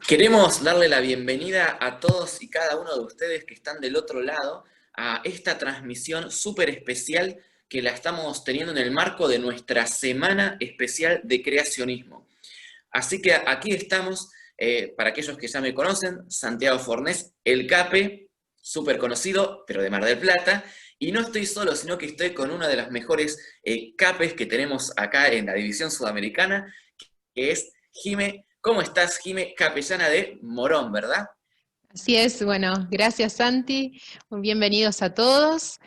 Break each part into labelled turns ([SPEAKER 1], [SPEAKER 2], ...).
[SPEAKER 1] Queremos darle la bienvenida a todos y cada uno de ustedes que están del otro lado a esta transmisión súper especial que la estamos teniendo en el marco de nuestra Semana Especial de Creacionismo. Así que aquí estamos, para aquellos que ya me conocen, Santiago Fornés, el Cape, súper conocido, pero de Mar del Plata, y no estoy solo, sino que estoy con una de las mejores capes que tenemos acá en la división sudamericana, que es Jime. ¿Cómo estás, Jime? Capellana de Morón, ¿verdad?
[SPEAKER 2] Así es, bueno, gracias Santi, bienvenidos a todos.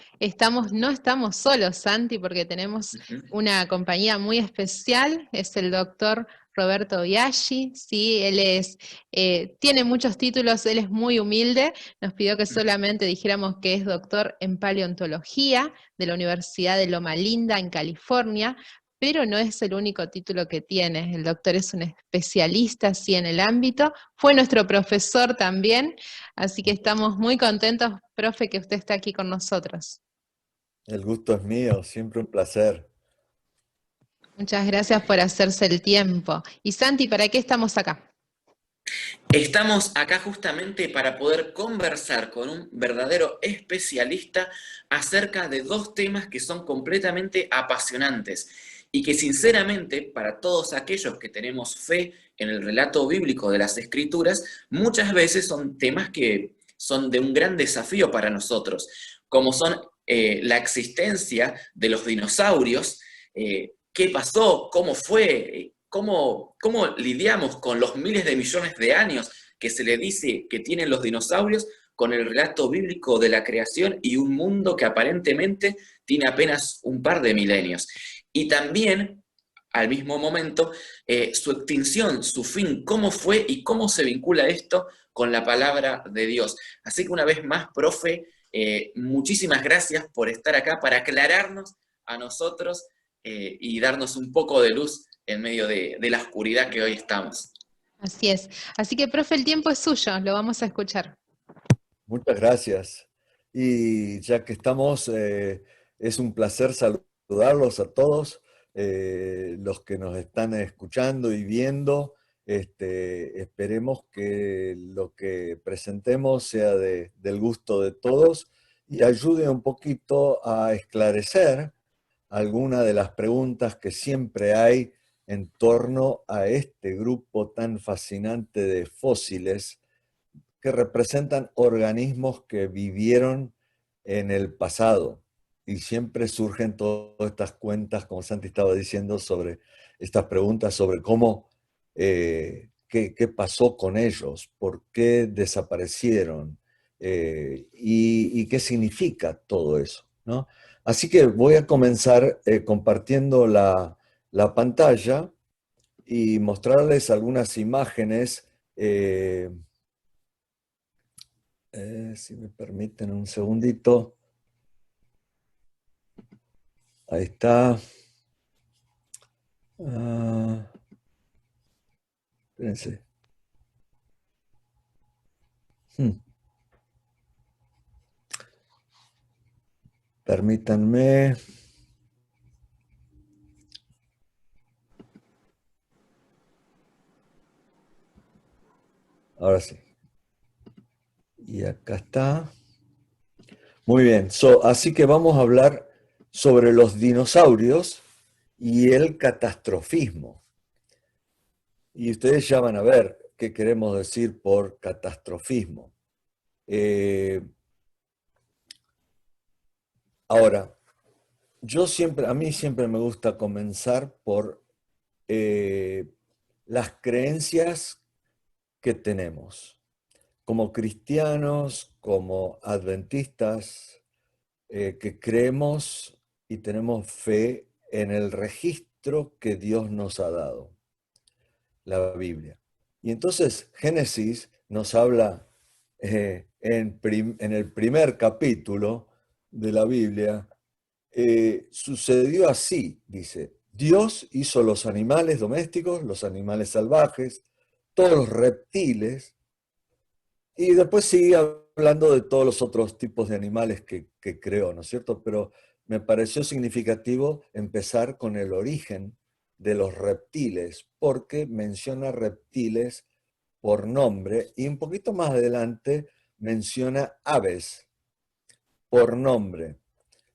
[SPEAKER 2] No estamos solos, Santi, porque tenemos
[SPEAKER 1] Ujú.
[SPEAKER 2] una compañía muy especial, es el doctor Roberto Biaggi, sí, tiene muchos títulos, él es muy humilde, nos pidió que solamente dijéramos que es doctor en paleontología de la Universidad de Loma Linda en California, pero no es el único título que tiene, el doctor es un especialista, sí, en el ámbito, fue nuestro profesor también. Así que estamos muy contentos, profe, que usted está aquí con nosotros.
[SPEAKER 3] El gusto es mío, siempre un placer.
[SPEAKER 2] Muchas gracias por hacerse el tiempo. Y Santi, ¿para qué estamos acá?
[SPEAKER 1] Estamos acá justamente para poder conversar con un verdadero especialista acerca de dos temas que son completamente apasionantes y que sinceramente para todos aquellos que tenemos fe en el relato bíblico de las Escrituras, muchas veces son temas que son de un gran desafío para nosotros, como son la existencia de los dinosaurios, qué pasó, cómo fue, cómo lidiamos con los miles de millones de años que se le dice que tienen los dinosaurios con el relato bíblico de la creación y un mundo que aparentemente tiene apenas un par de milenios. Y también, al mismo momento, su extinción, su fin, cómo fue y cómo se vincula esto con la palabra de Dios. Así que una vez más, profe, muchísimas gracias por estar acá para aclararnos a nosotros y darnos un poco de luz en medio de la oscuridad que hoy estamos.
[SPEAKER 2] Así es. Así que, profe, el tiempo es suyo, lo vamos a escuchar.
[SPEAKER 3] Muchas gracias. Y ya que estamos, es un placer saludarlos a todos, los que nos están escuchando y viendo. Esperemos que lo que presentemos sea del gusto de todos y ayude un poquito a esclarecer algunas de las preguntas que siempre hay en torno a este grupo tan fascinante de fósiles que representan organismos que vivieron en el pasado. Y siempre surgen todas estas cuentas, como Santi estaba diciendo, sobre estas preguntas sobre cómo, qué pasó con ellos, por qué desaparecieron y qué significa todo eso, ¿no? Así que voy a comenzar compartiendo la pantalla y mostrarles algunas imágenes. Si me permiten un segundito. Ahí está. Ah, espérense. Hmm. Permítanme. Ahora sí. Y acá está. Muy bien. Así que vamos a hablar sobre los dinosaurios y el catastrofismo. Y ustedes ya van a ver qué queremos decir por catastrofismo. Eh, Ahora, a mí siempre me gusta comenzar por eh, las creencias que tenemos. Como cristianos, como adventistas, que creemos y tenemos fe en el registro que Dios nos ha dado, la Biblia. Y entonces Génesis nos habla en el primer capítulo de la Biblia, sucedió así, dice, Dios hizo los animales domésticos, los animales salvajes, todos los reptiles, y después sigue hablando de todos los otros tipos de animales que creó, ¿no es cierto? Pero me pareció significativo empezar con el origen de los reptiles, porque menciona reptiles por nombre, y un poquito más adelante menciona aves por nombre.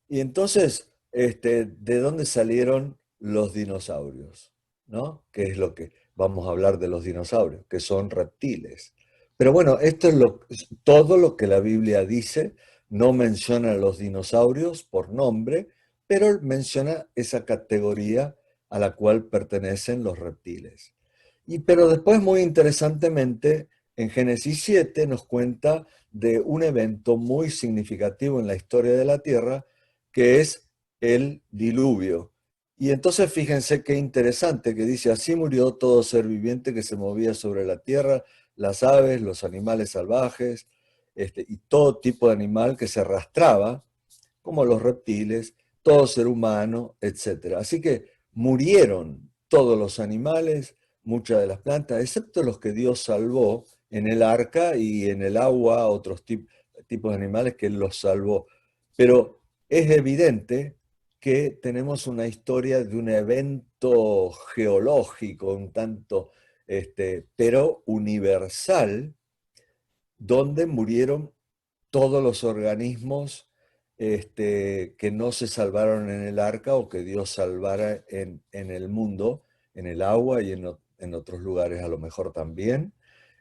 [SPEAKER 3] Y entonces, ¿de dónde salieron los dinosaurios? ¿No? ¿Qué es lo que vamos a hablar de los dinosaurios? Que son reptiles. Pero bueno, esto es todo lo que la Biblia dice. No menciona a los dinosaurios por nombre, pero menciona esa categoría a la cual pertenecen los reptiles. Pero después, muy interesantemente, en Génesis 7 nos cuenta de un evento muy significativo en la historia de la Tierra, que es el diluvio. Y entonces fíjense qué interesante que dice, así murió todo ser viviente que se movía sobre la tierra, las aves, los animales salvajes, y todo tipo de animal que se arrastraba, como los reptiles, todo ser humano, etc. Así que murieron todos los animales, muchas de las plantas, excepto los que Dios salvó en el arca y en el agua, otros tipos de animales que Él los salvó. Pero es evidente que tenemos una historia de un evento geológico, un tanto, pero universal, donde murieron todos los organismos que no se salvaron en el arca o que Dios salvara en el mundo, en el agua y en otros lugares a lo mejor también.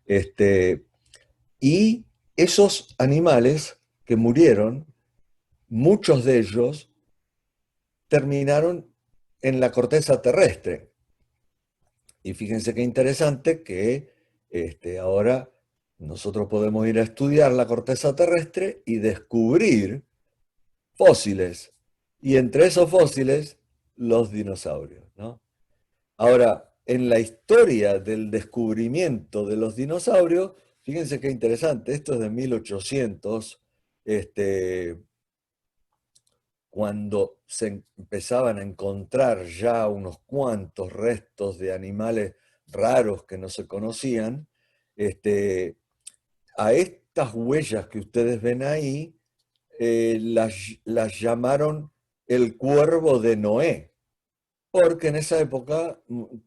[SPEAKER 3] Este, y esos animales que murieron, muchos de ellos terminaron en la corteza terrestre. Y fíjense qué interesante que ahora nosotros podemos ir a estudiar la corteza terrestre y descubrir fósiles. Y entre esos fósiles, los dinosaurios, ¿no? Ahora, en la historia del descubrimiento de los dinosaurios, fíjense qué interesante, esto es de 1800, cuando se empezaban a encontrar ya unos cuantos restos de animales raros que no se conocían, a estas huellas que ustedes ven ahí, las llamaron el cuervo de Noé, porque en esa época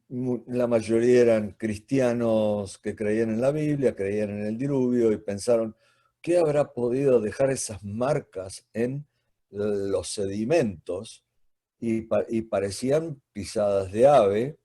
[SPEAKER 3] la mayoría eran cristianos que creían en la Biblia, creían en el diluvio y pensaron, ¿qué habrá podido dejar esas marcas en los sedimentos? Y parecían pisadas de ave,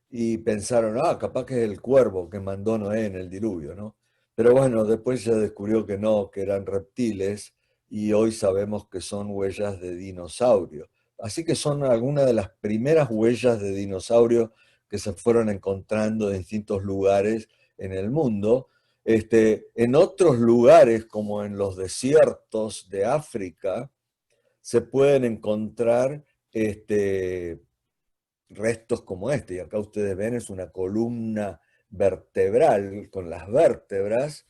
[SPEAKER 3] y pensaron, capaz que es el cuervo que mandó Noé en el diluvio, ¿no? Pero bueno, después se descubrió que no, que eran reptiles, y hoy sabemos que son huellas de dinosaurio. Así que son algunas de las primeras huellas de dinosaurio que se fueron encontrando en distintos lugares en el mundo. En otros lugares, como en los desiertos de África, se pueden encontrar restos como este. Y acá ustedes ven, es una columna vertebral con las vértebras.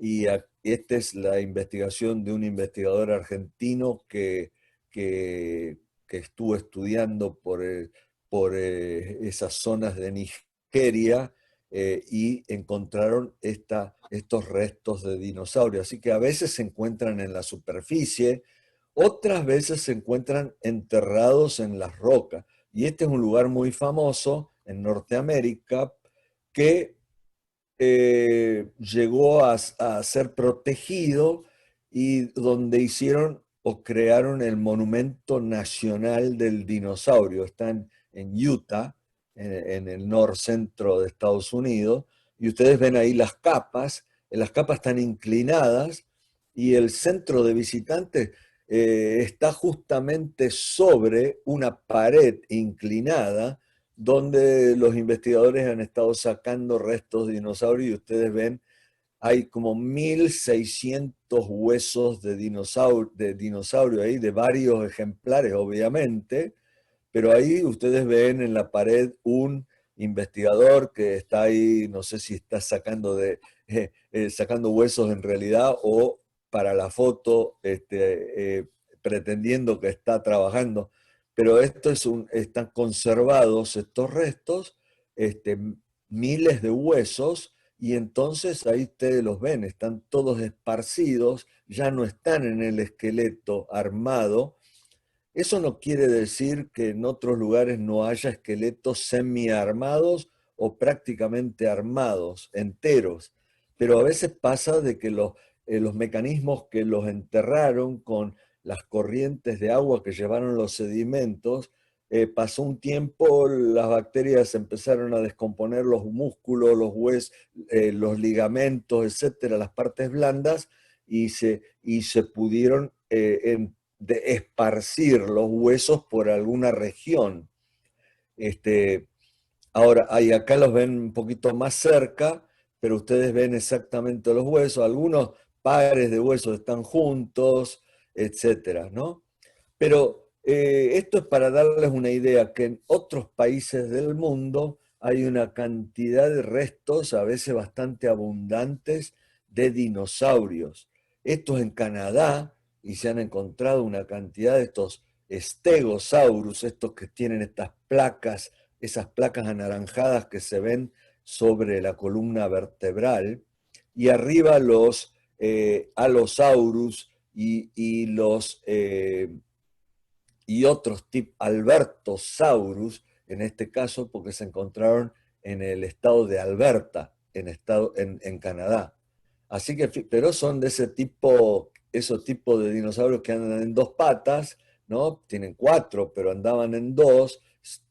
[SPEAKER 3] Y esta es la investigación de un investigador argentino que estuvo estudiando por esas zonas de Nigeria, y encontraron estos restos de dinosaurio. Así que a veces se encuentran en la superficie, otras veces se encuentran enterrados en las rocas. Y este es un lugar muy famoso en Norteamérica que llegó a ser protegido, y donde hicieron o crearon el Monumento Nacional del Dinosaurio. Está en Utah, en el norcentro de Estados Unidos, y ustedes ven ahí las capas están inclinadas, y el centro de visitantes está justamente sobre una pared inclinada, donde los investigadores han estado sacando restos de dinosaurios, y ustedes ven, hay como 1.600 huesos de dinosaurio ahí, de varios ejemplares, obviamente, pero ahí ustedes ven en la pared un investigador que está ahí, no sé si está sacando huesos en realidad o para la foto, pretendiendo que está trabajando. Pero están conservados estos restos, este, miles de huesos, y entonces ahí ustedes los ven, están todos esparcidos, ya no están en el esqueleto armado. Eso no quiere decir que en otros lugares no haya esqueletos semiarmados o prácticamente armados, enteros, pero a veces pasa de que los mecanismos que los enterraron con las corrientes de agua que llevaron los sedimentos, pasó un tiempo, las bacterias empezaron a descomponer los músculos, los huesos, los ligamentos, etcétera, las partes blandas, y se pudieron esparcir los huesos por alguna región. Ahora, acá los ven un poquito más cerca, pero ustedes ven exactamente los huesos. Algunos pares de huesos están juntos, etcétera, ¿no? Pero esto es para darles una idea que en otros países del mundo hay una cantidad de restos, a veces bastante abundantes, de dinosaurios. Esto es en Canadá, y se han encontrado una cantidad de estos stegosaurus, estos que tienen estas placas, esas placas anaranjadas que se ven sobre la columna vertebral, y arriba los Allosaurus y otros tipos, Albertosaurus, en este caso, porque se encontraron en el estado de Alberta, en Canadá. Así que, pero son de esos tipos de dinosaurios que andan en dos patas, ¿no? Tienen cuatro, pero andaban en dos,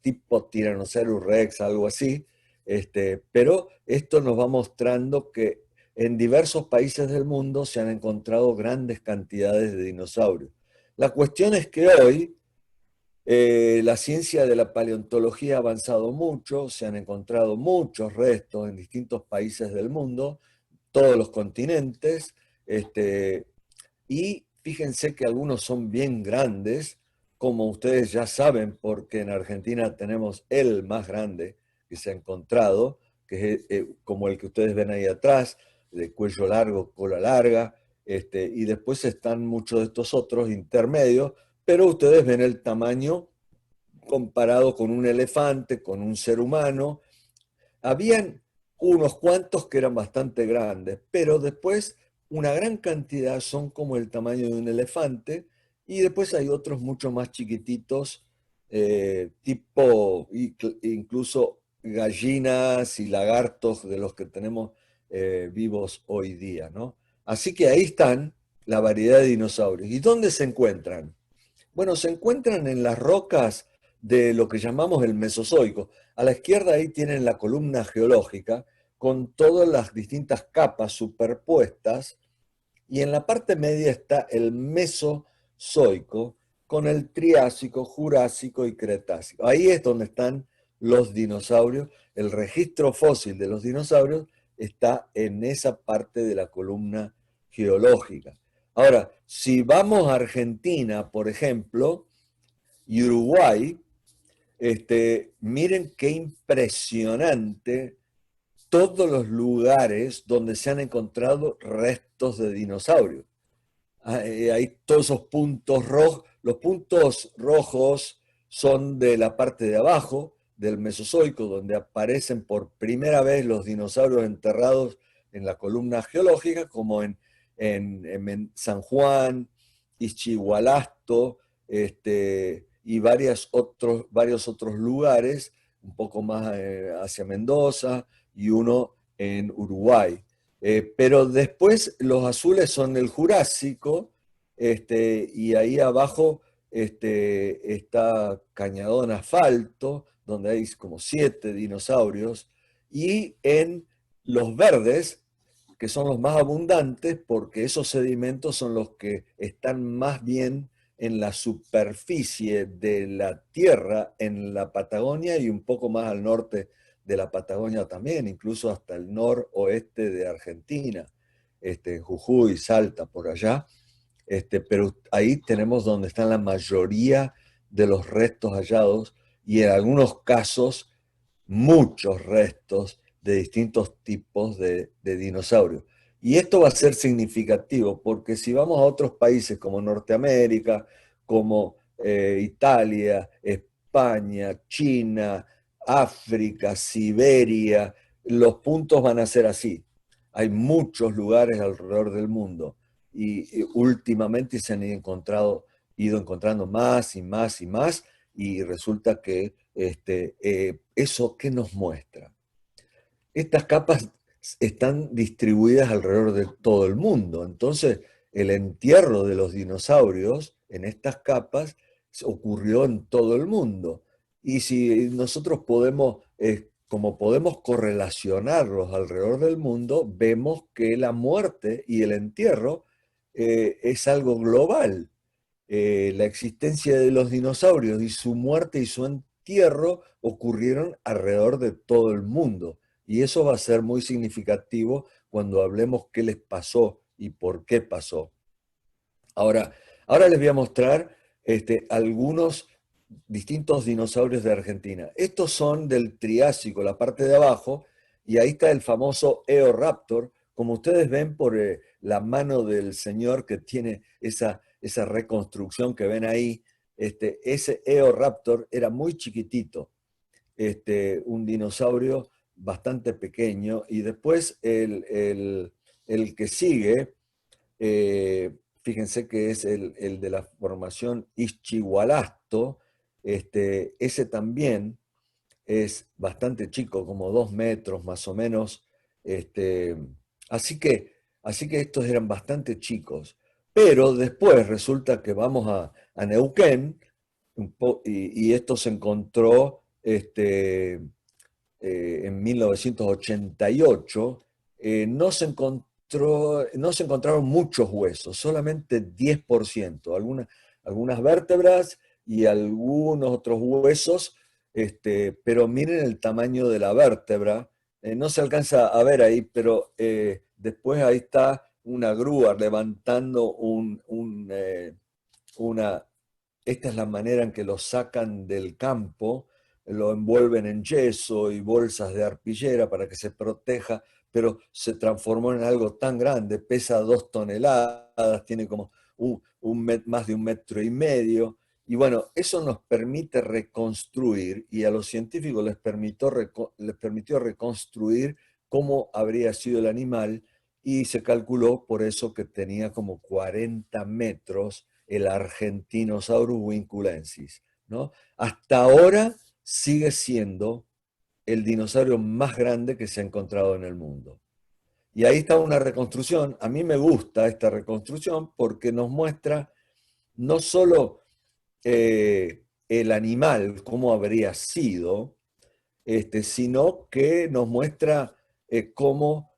[SPEAKER 3] tipo Tyrannosaurus Rex, algo así. Pero esto nos va mostrando que en diversos países del mundo se han encontrado grandes cantidades de dinosaurios. La cuestión es que hoy la ciencia de la paleontología ha avanzado mucho, se han encontrado muchos restos en distintos países del mundo, todos los continentes, y fíjense que algunos son bien grandes, como ustedes ya saben, porque en Argentina tenemos el más grande que se ha encontrado, que es como el que ustedes ven ahí atrás, de cuello largo, cola larga, y después están muchos de estos otros intermedios, pero ustedes ven el tamaño comparado con un elefante, con un ser humano. Habían unos cuantos que eran bastante grandes, pero después una gran cantidad son como el tamaño de un elefante, y después hay otros mucho más chiquititos, tipo incluso gallinas y lagartos de los que tenemos vivos hoy día, ¿no? Así que ahí están la variedad de dinosaurios. ¿Y dónde se encuentran? Bueno, se encuentran en las rocas de lo que llamamos el Mesozoico. A la izquierda ahí tienen la columna geológica con todas las distintas capas superpuestas, y en la parte media está el Mesozoico con el Triásico, Jurásico y Cretácico. Ahí es donde están los dinosaurios. El registro fósil de los dinosaurios está en esa parte de la columna geológica. Ahora, si vamos a Argentina, por ejemplo, y Uruguay, miren qué impresionante todos los lugares donde se han encontrado restos de dinosaurios. Hay todos esos puntos rojos. Los puntos rojos son de la parte de abajo del Mesozoico, donde aparecen por primera vez los dinosaurios enterrados en la columna geológica, como en San Juan, Ischigualasto, y varios otros lugares, un poco más hacia Mendoza, y uno en Uruguay. Pero después los azules son el Jurásico, y ahí abajo está Cañadón Asfalto, donde hay como 7 dinosaurios, y en los verdes, que son los más abundantes, porque esos sedimentos son los que están más bien en la superficie de la Tierra, en la Patagonia y un poco más al norte de la Patagonia también, incluso hasta el noroeste de Argentina, Jujuy, Salta, por allá. Pero ahí tenemos donde están la mayoría de los restos hallados, y en algunos casos muchos restos de distintos tipos de dinosaurios. Y esto va a ser significativo porque si vamos a otros países como Norteamérica, como Italia, España, China, África, Siberia, los puntos van a ser así. Hay muchos lugares alrededor del mundo, y últimamente se han ido encontrando más y más y más, y resulta que ¿eso qué nos muestra? estas capas están distribuidas alrededor de todo el mundo. Entonces, el entierro de los dinosaurios en estas capas ocurrió en todo el mundo. Y si nosotros podemos, como podemos correlacionarlos alrededor del mundo, vemos que la muerte y el entierro es algo global. La existencia de los dinosaurios y su muerte y su entierro ocurrieron alrededor de todo el mundo. Y eso va a ser muy significativo cuando hablemos qué les pasó y por qué pasó. Ahora les voy a mostrar algunos distintos dinosaurios de Argentina. Estos son del Triásico, la parte de abajo, y ahí está el famoso Eoraptor, como ustedes ven por la mano del señor que tiene esa reconstrucción que ven ahí. Ese Eoraptor era muy chiquitito, un dinosaurio bastante pequeño, y después el que sigue, eh, fíjense que es el de la formación Ischigualasto, ese también es bastante chico, como 2 metros más o menos, este, así que, así que estos eran bastante chicos, pero después resulta que vamos a Neuquén, y esto se encontró en 1988, no se encontraron muchos huesos, solamente 10%, algunas vértebras y algunos otros huesos, pero miren el tamaño de la vértebra, no se alcanza a ver ahí, pero después ahí está una grúa levantando una, esta es la manera en que lo sacan del campo, lo envuelven en yeso y bolsas de arpillera para que se proteja, pero se transformó en algo tan grande, pesa 2 toneladas, tiene como más de 1,5 metros. Y bueno, eso nos permite reconstruir, y a los científicos les permitió reconstruir cómo habría sido el animal, y se calculó por eso que tenía como 40 metros el Argentinosaurus vinculensis, ¿no? Hasta ahora sigue siendo el dinosaurio más grande que se ha encontrado en el mundo. Y ahí está una reconstrucción. A mí me gusta esta reconstrucción porque nos muestra no solo el animal, cómo habría sido, sino que nos muestra cómo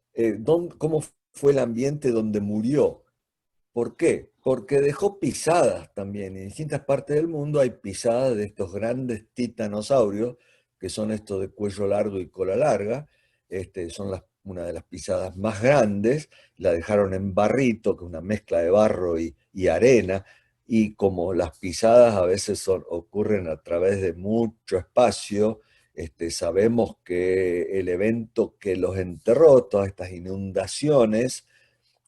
[SPEAKER 3] fue el ambiente donde murió. ¿Por qué? Porque dejó pisadas también. En distintas partes del mundo hay pisadas de estos grandes titanosaurios, que son estos de cuello largo y cola larga. Son una de las pisadas más grandes. La dejaron en barrito, que es una mezcla de barro y arena. Y como las pisadas a veces ocurren a través de mucho espacio, sabemos que el evento que los enterró, todas estas inundaciones,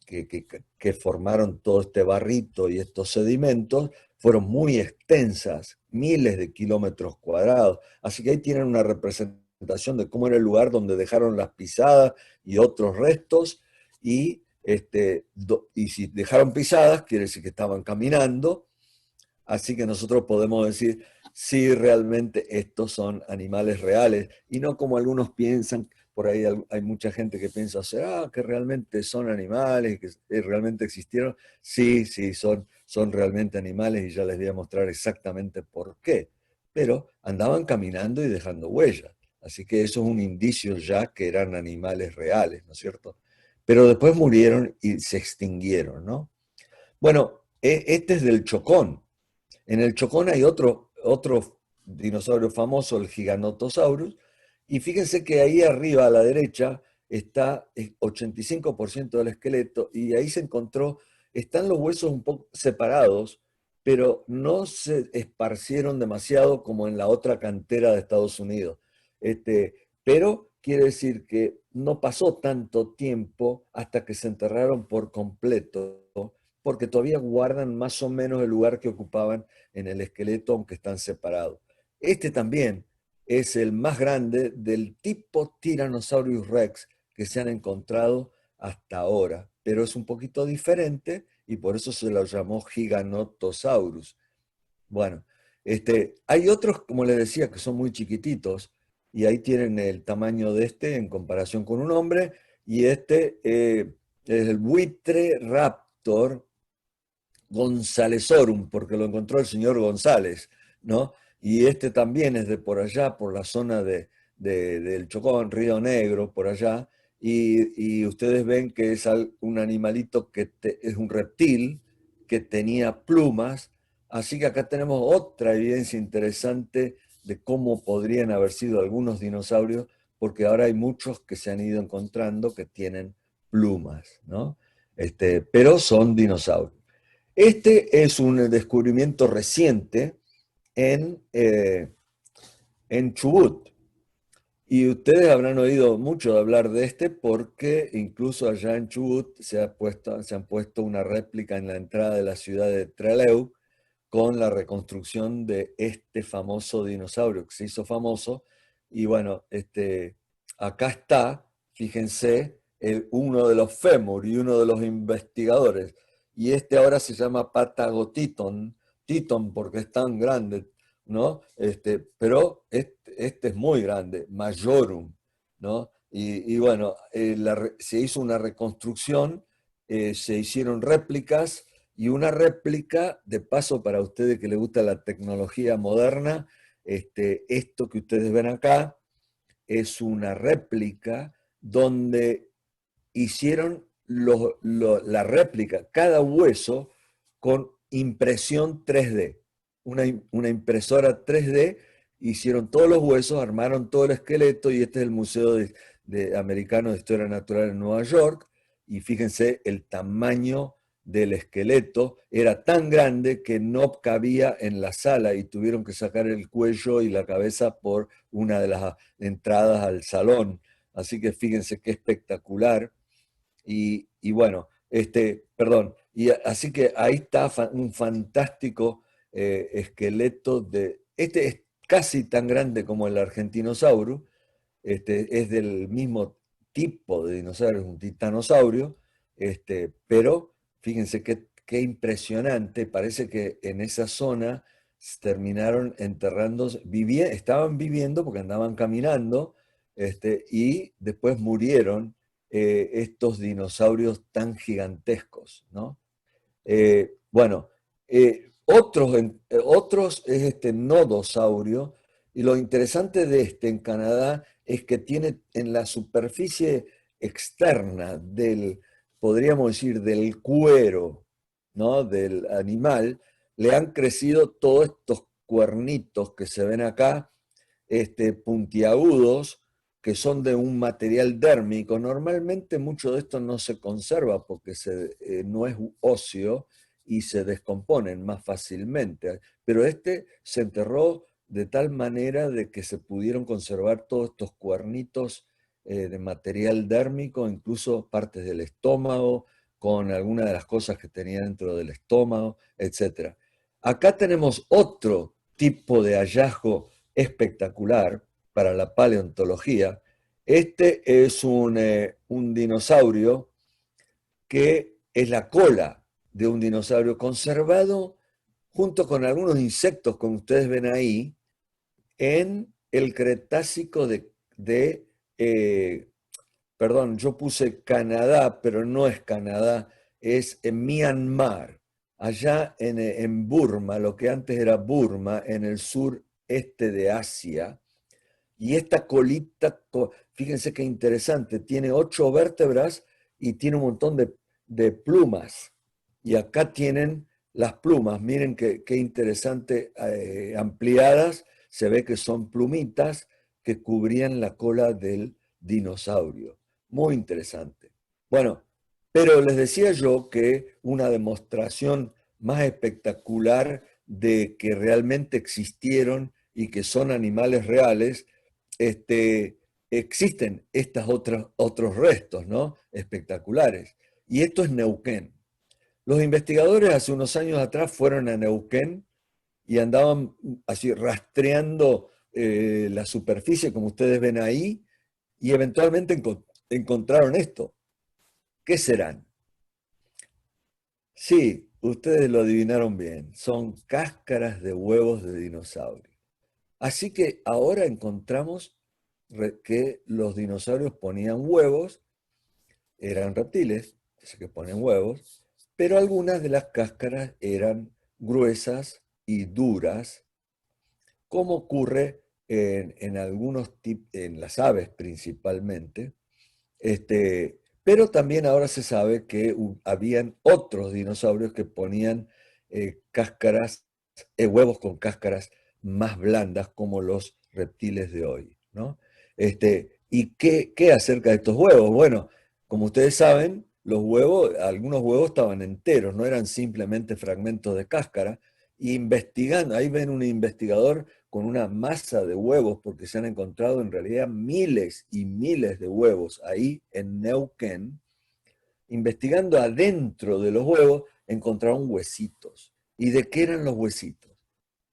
[SPEAKER 3] que formaron todo este barrito y estos sedimentos, fueron muy extensas, miles de kilómetros cuadrados. Así que ahí tienen una representación de cómo era el lugar donde dejaron las pisadas y otros restos, y si dejaron pisadas, quiere decir que estaban caminando. Así que nosotros podemos decir, sí, realmente estos son animales reales, y no como algunos piensan. Por ahí hay mucha gente que piensa, ¿será que realmente son animales, que realmente existieron? Sí, sí, son realmente animales, y ya les voy a mostrar exactamente por qué. Pero andaban caminando y dejando huellas. Así que eso es un indicio ya que eran animales reales, ¿no es cierto? Pero después murieron y se extinguieron, ¿no? Bueno, este es del Chocón. En el Chocón hay otro dinosaurio famoso, el Giganotosaurus, y fíjense que ahí arriba a la derecha está el 85% del esqueleto, y ahí se encontró, están los huesos un poco separados, pero no se esparcieron demasiado como en la otra cantera de Estados Unidos. Pero quiere decir que no pasó tanto tiempo hasta que se enterraron por completo, porque todavía guardan más o menos el lugar que ocupaban en el esqueleto, aunque están separados. Este también es el más grande del tipo Tyrannosaurus Rex que se han encontrado hasta ahora, pero es un poquito diferente y por eso se lo llamó Giganotosaurus. Bueno, hay otros, como les decía, que son muy chiquititos. y ahí tienen el tamaño de este en comparación con un hombre, y este es el buitre raptor Gonzalezorum, porque lo encontró el señor González, ¿no? Y este también es de por allá, por la zona del Chocón, Río Negro, por allá, y ustedes ven que es un animalito que es un reptil que tenía plumas, así que acá tenemos otra evidencia interesante de cómo podrían haber sido algunos dinosaurios, porque ahora hay muchos que se han ido encontrando que tienen plumas, ¿no? Pero son dinosaurios. Este es un descubrimiento reciente en Chubut. Y ustedes habrán oído mucho hablar de este porque incluso allá en Chubut se han puesto una réplica en la entrada de la ciudad de Trelew con la reconstrucción de este famoso dinosaurio que se hizo famoso. Y bueno, acá está, fíjense, uno de los fémur y uno de los investigadores. Y este ahora se llama Patagotiton, Titon porque es tan grande, ¿no? Pero este es muy grande, Majorum, ¿no? Y bueno, se hizo una reconstrucción, se hicieron réplicas, y una réplica, de paso para ustedes que les gusta la tecnología moderna, esto que ustedes ven acá es una réplica donde hicieron la réplica, cada hueso con impresión 3D. Una impresora 3D, hicieron todos los huesos, armaron todo el esqueleto, y este es el Museo Americano de Historia Natural en Nueva York, y fíjense el tamaño del esqueleto, era tan grande que no cabía en la sala y tuvieron que sacar el cuello y la cabeza por una de las entradas al salón. Así que fíjense qué espectacular. Y bueno, perdón, y así que ahí está un fantástico esqueleto este es casi tan grande como el Argentinosaurus, es del mismo tipo de dinosaurio, es un titanosaurio, pero fíjense qué impresionante, parece que en esa zona terminaron enterrándose, estaban viviendo porque andaban caminando, y después murieron estos dinosaurios tan gigantescos, ¿no? Bueno, otros es este nodosaurio, y lo interesante de este en Canadá es que tiene en la superficie externa podríamos decir, del cuero, ¿no? Del animal, le han crecido todos estos cuernitos que se ven acá, puntiagudos, que son de un material dérmico. Normalmente mucho de esto no se conserva porque no es óseo y se descomponen más fácilmente. Pero se enterró de tal manera de que se pudieron conservar todos estos cuernitos de material dérmico, incluso partes del estómago, con algunas de las cosas que tenía dentro del estómago, etc. Acá tenemos otro tipo de hallazgo espectacular para la paleontología. Este es un dinosaurio que es la cola de un dinosaurio conservado junto con algunos insectos, como ustedes ven ahí, en el Cretácico perdón, yo puse Canadá, pero no es Canadá, es en Myanmar, allá en Burma, lo que antes era Burma, en el sureste de Asia. Y esta colita, fíjense qué interesante, tiene 8 vértebras y tiene un montón de plumas. Y acá tienen las plumas, miren qué interesante, ampliadas, se ve que son plumitas que cubrían la cola del dinosaurio. Muy interesante. Bueno, pero les decía yo que una demostración más espectacular de que realmente existieron y que son animales reales, existen estos otros restos, ¿no? Espectaculares. Y esto es Neuquén. Los investigadores hace unos años atrás fueron a Neuquén y andaban así rastreando la superficie, como ustedes ven ahí, y eventualmente encontraron esto. ¿Qué serán? Sí, ustedes lo adivinaron bien. Son cáscaras de huevos de dinosaurio. Así que ahora encontramos que los dinosaurios ponían huevos, eran reptiles, así que ponen huevos, pero algunas de las cáscaras eran gruesas y duras, como ocurre en algunos tipos, en las aves principalmente, pero también ahora se sabe que habían otros dinosaurios que ponían cáscaras, huevos con cáscaras más blandas como los reptiles de hoy, ¿no? ¿Y qué acerca de estos huevos? Bueno, como ustedes saben, los huevos, algunos huevos estaban enteros, no eran simplemente fragmentos de cáscara. Y investigando, ahí ven un investigador con una masa de huevos, porque se han encontrado en realidad miles y miles de huevos ahí en Neuquén. Investigando adentro de los huevos, encontraron huesitos. ¿Y de qué eran los huesitos?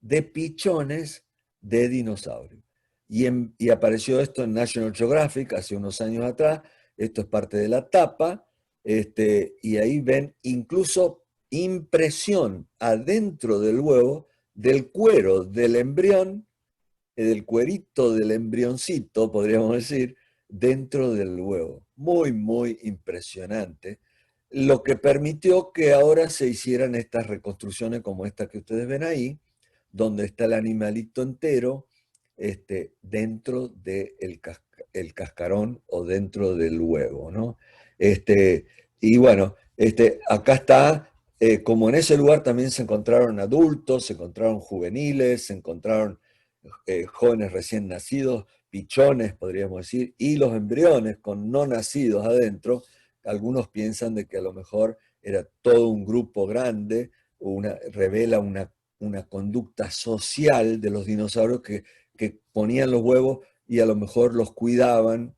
[SPEAKER 3] De pichones de dinosaurio. Y apareció esto en National Geographic hace unos años atrás. Esto es parte de la tapa. Y ahí ven incluso impresión adentro del huevo del cuero del embrión, del cuerito del embrioncito, podríamos decir, dentro del huevo. Muy, muy impresionante. Lo que permitió que ahora se hicieran estas reconstrucciones como esta que ustedes ven ahí, donde está el animalito entero dentro del el cascarón o dentro del huevo, ¿no? Y bueno, acá está, como en ese lugar también se encontraron adultos, se encontraron juveniles, se encontraron jóvenes recién nacidos, pichones, podríamos decir, y los embriones con no nacidos adentro. Algunos piensan de que a lo mejor era todo un grupo grande, revela una conducta social de los dinosaurios que ponían los huevos y a lo mejor los cuidaban,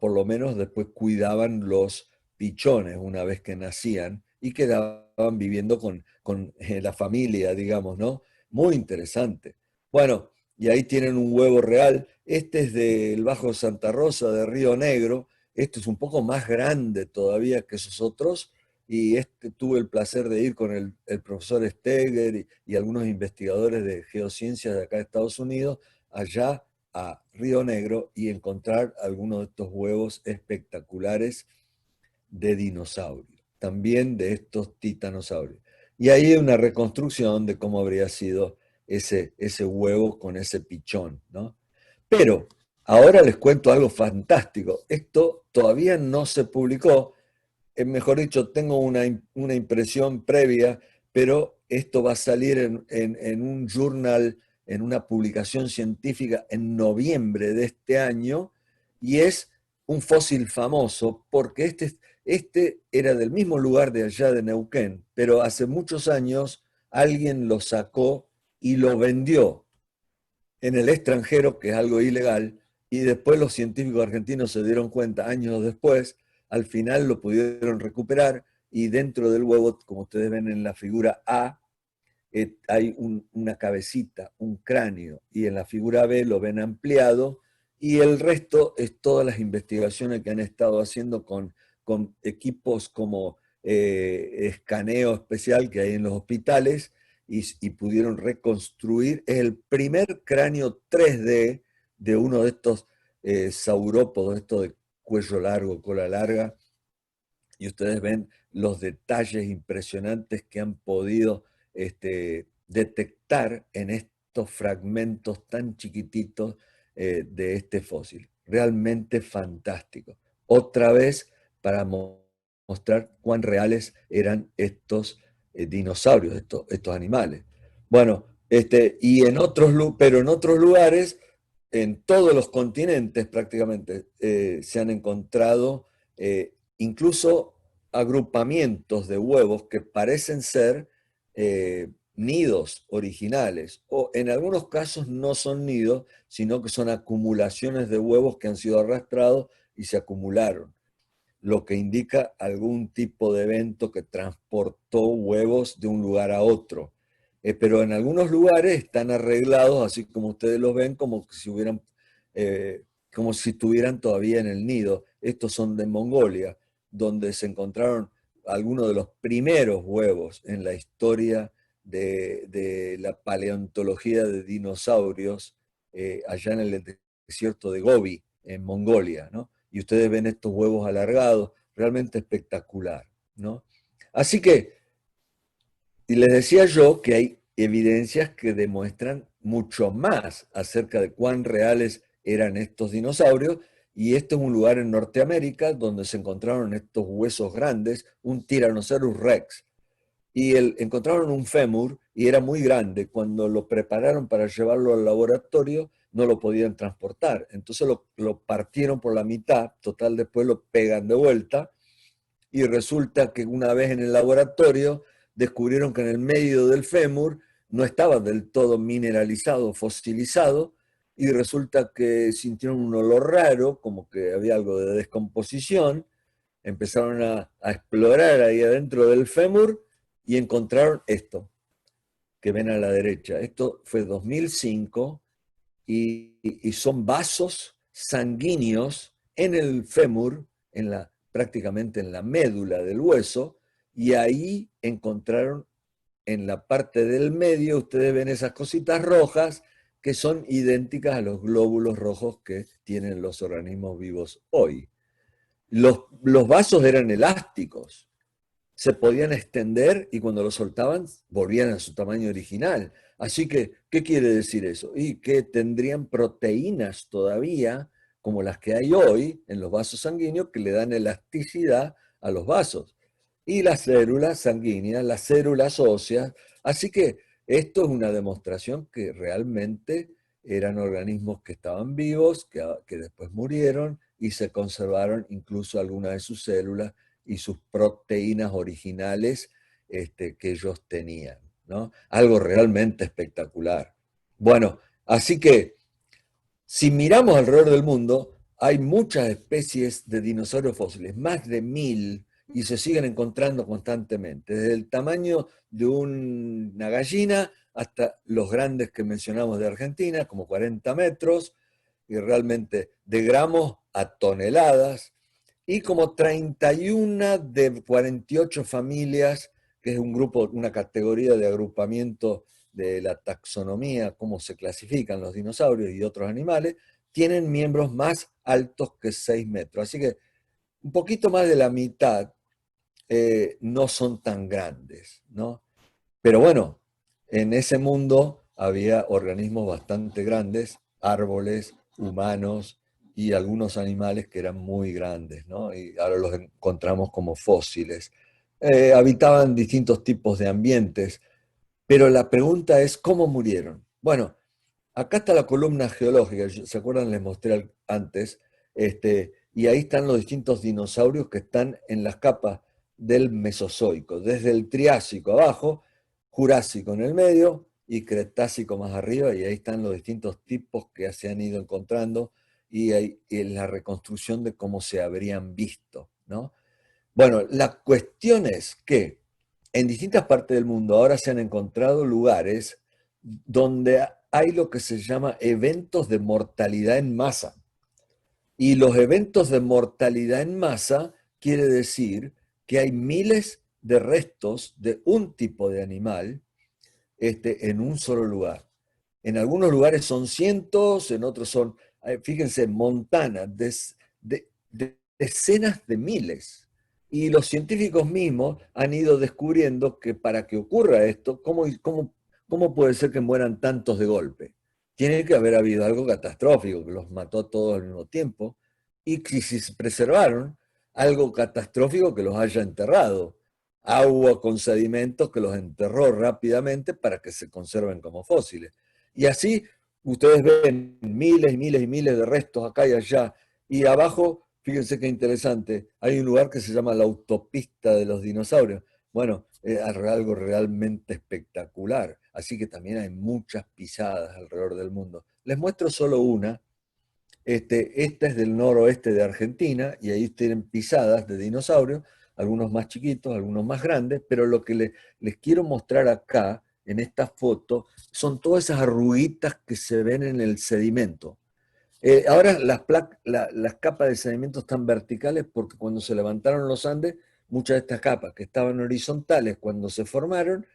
[SPEAKER 3] por lo menos después cuidaban los pichones una vez que nacían y quedaban viviendo con la familia, digamos, ¿no? Muy interesante. Bueno, y ahí tienen un huevo real. Este es del Bajo Santa Rosa, de Río Negro. Este es un poco más grande todavía que esos otros. Y tuve el placer de ir con el profesor Steger y algunos investigadores de geociencias de acá de Estados Unidos, allá a Río Negro, y encontrar algunos de estos huevos espectaculares de dinosaurios, también de estos titanosaurios. Y ahí hay una reconstrucción de cómo habría sido ese huevo con ese pichón, ¿no? Pero ahora les cuento algo fantástico. Esto todavía no se publicó, mejor dicho, tengo una impresión previa, pero esto va a salir en un journal, en una publicación científica en noviembre de este año, y es un fósil famoso porque este era del mismo lugar de allá de Neuquén, pero hace muchos años alguien lo sacó y lo vendió en el extranjero, que es algo ilegal, y después los científicos argentinos se dieron cuenta, años después, al final lo pudieron recuperar, y dentro del huevo, como ustedes ven en la figura A, hay una cabecita, un cráneo, y en la figura B lo ven ampliado, y el resto es todas las investigaciones que han estado haciendo con equipos como escaneo especial que hay en los hospitales, y pudieron reconstruir. Es el primer cráneo 3D de uno de estos saurópodos, estos de cuello largo, cola larga, y ustedes ven los detalles impresionantes que han podido detectar en estos fragmentos tan chiquititos de este fósil. Realmente fantástico. Otra vez para mostrar cuán reales eran estos dinosaurios, estos animales. Bueno, pero en otros lugares, en todos los continentes prácticamente, se han encontrado incluso agrupamientos de huevos que parecen ser nidos originales, o en algunos casos no son nidos, sino que son acumulaciones de huevos que han sido arrastrados y se acumularon, lo que indica algún tipo de evento que transportó huevos de un lugar a otro. Pero en algunos lugares están arreglados, así como ustedes los ven, como si estuvieran todavía en el nido. Estos son de Mongolia, donde se encontraron algunos de los primeros huevos en la historia de la paleontología de dinosaurios, allá en el desierto de Gobi, en Mongolia, ¿no? Y ustedes ven estos huevos alargados, realmente espectacular, ¿no? Así que, y les decía yo que hay evidencias que demuestran mucho más acerca de cuán reales eran estos dinosaurios, y este es un lugar en Norteamérica donde se encontraron estos huesos grandes, un Tyrannosaurus rex, y encontraron un fémur y era muy grande. Cuando lo prepararon para llevarlo al laboratorio, no lo podían transportar. Entonces lo partieron por la mitad, total después lo pegan de vuelta, y resulta que una vez en el laboratorio descubrieron que en el medio del fémur no estaba del todo mineralizado, fosilizado, y resulta que sintieron un olor raro, como que había algo de descomposición. Empezaron a explorar ahí adentro del fémur y encontraron esto que ven a la derecha. Esto fue 2005 y son vasos sanguíneos en el fémur, prácticamente en la médula del hueso, y ahí encontraron en la parte del medio, ustedes ven esas cositas rojas que son idénticas a los glóbulos rojos que tienen los organismos vivos hoy. Los vasos eran elásticos, se podían extender y cuando los soltaban volvían a su tamaño original. Así que, ¿qué quiere decir eso? Y que tendrían proteínas todavía, como las que hay hoy en los vasos sanguíneos, que le dan elasticidad a los vasos. Y las células sanguíneas, las células óseas. Así que esto es una demostración que realmente eran organismos que estaban vivos, que después murieron y se conservaron incluso algunas de sus células y sus proteínas originales que ellos tenían, ¿no? Algo realmente espectacular. Bueno, así que si miramos alrededor del mundo, hay muchas especies de dinosaurios fósiles, más de 1000, y se siguen encontrando constantemente, desde el tamaño de una gallina hasta los grandes que mencionamos de Argentina, como 40 metros, y realmente de gramos a toneladas, y como 31 de 48 familias, que es un grupo, una categoría de agrupamiento de la taxonomía, cómo se clasifican los dinosaurios y otros animales, tienen miembros más altos que 6 metros. Así que un poquito más de la mitad no son tan grandes, ¿no? Pero bueno, en ese mundo había organismos bastante grandes, árboles, humanos y algunos animales que eran muy grandes, ¿no? Y ahora los encontramos como fósiles. Habitaban distintos tipos de ambientes, pero la pregunta es, ¿cómo murieron? Bueno, acá está la columna geológica, ¿se acuerdan? Les mostré antes, y ahí están los distintos dinosaurios que están en las capas del Mesozoico, desde el Triásico abajo, Jurásico en el medio y Cretácico más arriba, y ahí están los distintos tipos que se han ido encontrando y en la reconstrucción de cómo se habrían visto, ¿no? Bueno, la cuestión es que en distintas partes del mundo ahora se han encontrado lugares donde hay lo que se llama eventos de mortalidad en masa. Y los eventos de mortalidad en masa quiere decir que hay miles de restos de un tipo de animal en un solo lugar. En algunos lugares son cientos, en otros son, fíjense, montanas, de decenas de miles. Y los científicos mismos han ido descubriendo que para que ocurra esto, ¿cómo puede ser que mueran tantos de golpe? Tiene que haber habido algo catastrófico, que los mató a todos al mismo tiempo, y que si se preservaron, algo catastrófico que los haya enterrado. Agua con sedimentos que los enterró rápidamente para que se conserven como fósiles. Y así ustedes ven miles y miles y miles de restos acá y allá. Y abajo, fíjense qué interesante, hay un lugar que se llama la autopista de los dinosaurios. Bueno, es algo realmente espectacular. Así que también hay muchas pisadas alrededor del mundo. Les muestro solo una. Esta es del noroeste de Argentina y ahí tienen pisadas de dinosaurios, algunos más chiquitos, algunos más grandes, pero lo que les quiero mostrar acá, en esta foto, son todas esas arruguitas que se ven en el sedimento. Ahora las capas de sedimento están verticales porque cuando se levantaron los Andes, muchas de estas capas que estaban horizontales cuando se formaron,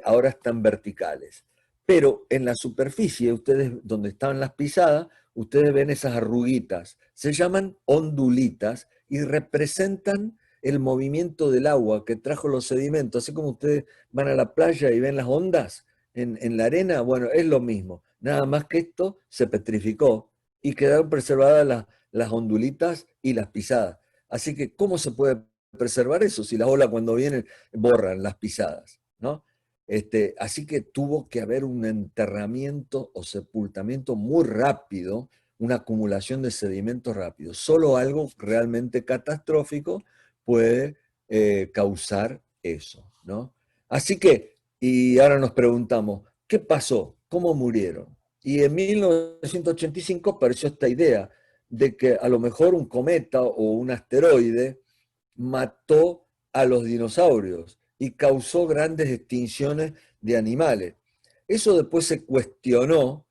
[SPEAKER 3] ahora están verticales. Pero en la superficie, ustedes donde estaban las pisadas, ustedes ven esas arruguitas, se llaman ondulitas y representan el movimiento del agua que trajo los sedimentos. Así como ustedes van a la playa y ven las ondas en la arena, bueno, es lo mismo. Nada más que esto se petrificó y quedaron preservadas las ondulitas y las pisadas. Así que, ¿cómo se puede preservar eso si las olas cuando vienen borran las pisadas, ¿no? Así que tuvo que haber un enterramiento o sepultamiento muy rápido, una acumulación de sedimentos rápido. Solo algo realmente catastrófico puede causar eso, ¿no? Así que, y ahora nos preguntamos, ¿qué pasó? ¿Cómo murieron? Y en 1985 apareció esta idea de que a lo mejor un cometa o un asteroide mató a los dinosaurios y causó grandes extinciones de animales. Eso después se cuestionó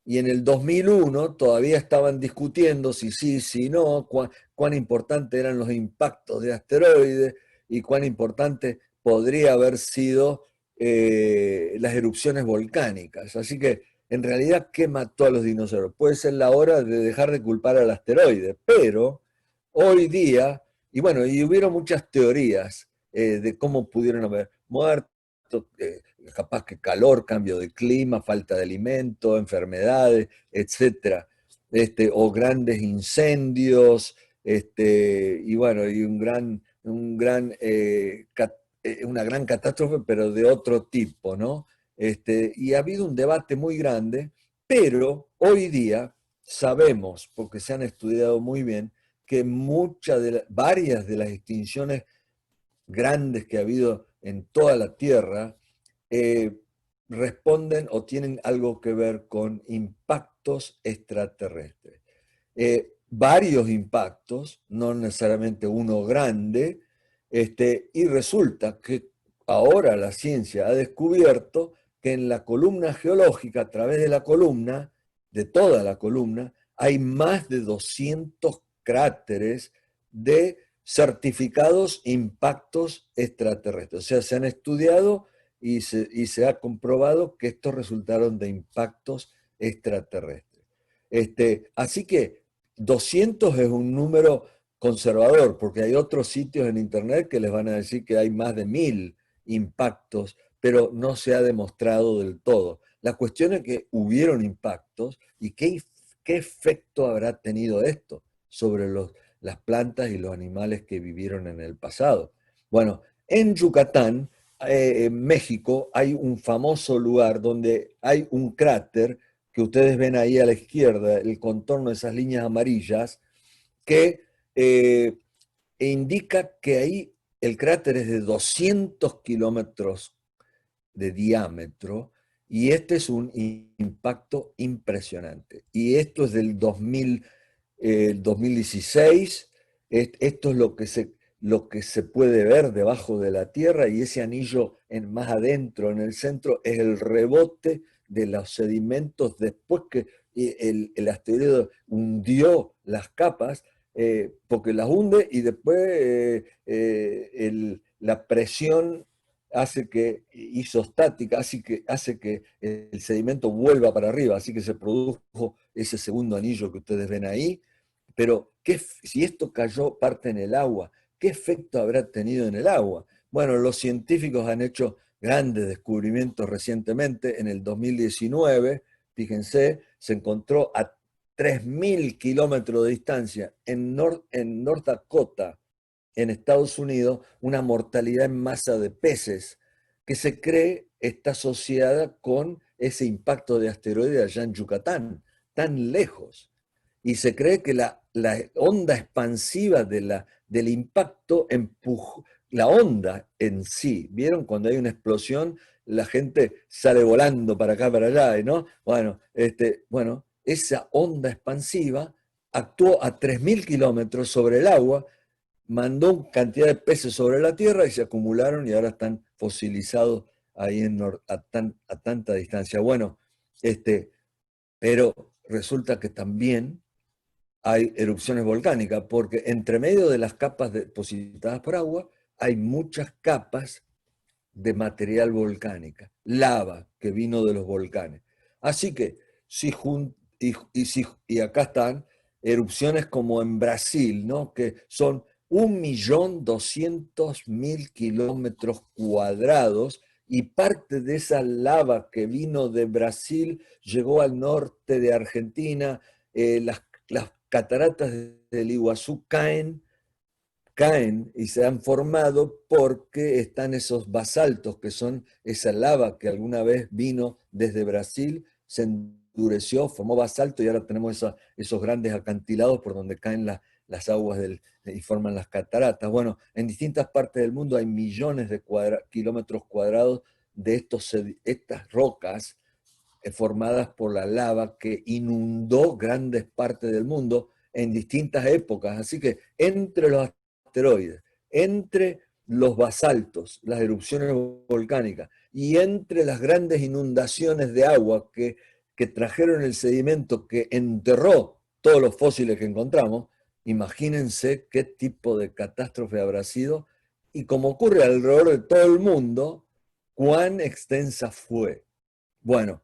[SPEAKER 3] y en el 2001 todavía estaban discutiendo si sí, si no, cuán importantes eran los impactos de asteroides y cuán importante podría haber sido las erupciones volcánicas. Así que, en realidad, ¿qué mató a los dinosaurios? Puede ser la hora de dejar de culpar al asteroide, pero hoy día, y bueno, y hubieron muchas teorías de cómo pudieron haber muerto, capaz que calor, cambio de clima, falta de alimento, enfermedades, etcétera, o grandes incendios, y bueno, y una gran catástrofe, pero de otro tipo, ¿no? Y ha habido un debate muy grande, pero hoy día sabemos, porque se han estudiado muy bien, que varias de las extinciones grandes que ha habido en toda la Tierra eh, responden o tienen algo que ver con impactos extraterrestres. Varios impactos, no necesariamente uno grande, y resulta que ahora la ciencia ha descubierto que en la columna geológica, a través de la columna, de toda la columna, hay más de 200 cráteres de certificados impactos extraterrestres. O sea, se han estudiado y se ha comprobado que estos resultaron de impactos extraterrestres. Así que 200 es un número conservador, porque hay otros sitios en Internet que les van a decir que hay más de 1000 impactos, pero no se ha demostrado del todo. La cuestión es que hubieron impactos y qué efecto habrá tenido esto sobre las plantas y los animales que vivieron en el pasado. Bueno, en Yucatán, en México, hay un famoso lugar donde hay un cráter que ustedes ven ahí a la izquierda, el contorno de esas líneas amarillas, que eh, indica que ahí el cráter es de 200 kilómetros de diámetro y este es un impacto impresionante. Y esto es del 2016, esto es lo que se puede ver debajo de la Tierra y ese anillo más adentro, en el centro, es el rebote de los sedimentos después que el asteroide hundió las capas, porque las hunde y después la presión hace que, isostática, hace que el sedimento vuelva para arriba, así que se produjo ese segundo anillo que ustedes ven ahí. Pero si esto cayó parte en el agua, ¿qué efecto habrá tenido en el agua? Bueno, los científicos han hecho grandes descubrimientos recientemente. En el 2019, fíjense, se encontró a 3000 kilómetros de distancia en North Dakota, en Estados Unidos, una mortalidad en masa de peces que se cree está asociada con ese impacto de asteroide allá en Yucatán, tan lejos. Y se cree que la onda expansiva del impacto empujó, la onda en sí, ¿vieron? Cuando hay una explosión, la gente sale volando para acá, para allá, ¿no? Bueno, esa onda expansiva actuó a 3000 kilómetros sobre el agua, mandó cantidad de peces sobre la Tierra y se acumularon y ahora están fosilizados ahí a tanta distancia. Bueno, pero resulta que también hay erupciones volcánicas, porque entre medio de las capas depositadas por agua hay muchas capas de material volcánica, lava que vino de los volcanes. Así que si y acá están erupciones como en Brasil, ¿no? Que son 1.200.000 kilómetros cuadrados, y parte de esa lava que vino de Brasil llegó al norte de Argentina. Las cataratas del Iguazú caen y se han formado porque están esos basaltos, que son esa lava que alguna vez vino desde Brasil, se endureció, formó basalto, y ahora tenemos esos grandes acantilados por donde caen las aguas y forman las cataratas. Bueno, en distintas partes del mundo hay millones de kilómetros cuadrados de estas rocas formadas por la lava que inundó grandes partes del mundo en distintas épocas. Así que entre los asteroides, entre los basaltos, las erupciones volcánicas, y entre las grandes inundaciones de agua que trajeron el sedimento que enterró todos los fósiles que encontramos, imagínense qué tipo de catástrofe habrá sido, y como ocurre alrededor de todo el mundo, cuán extensa fue. Bueno,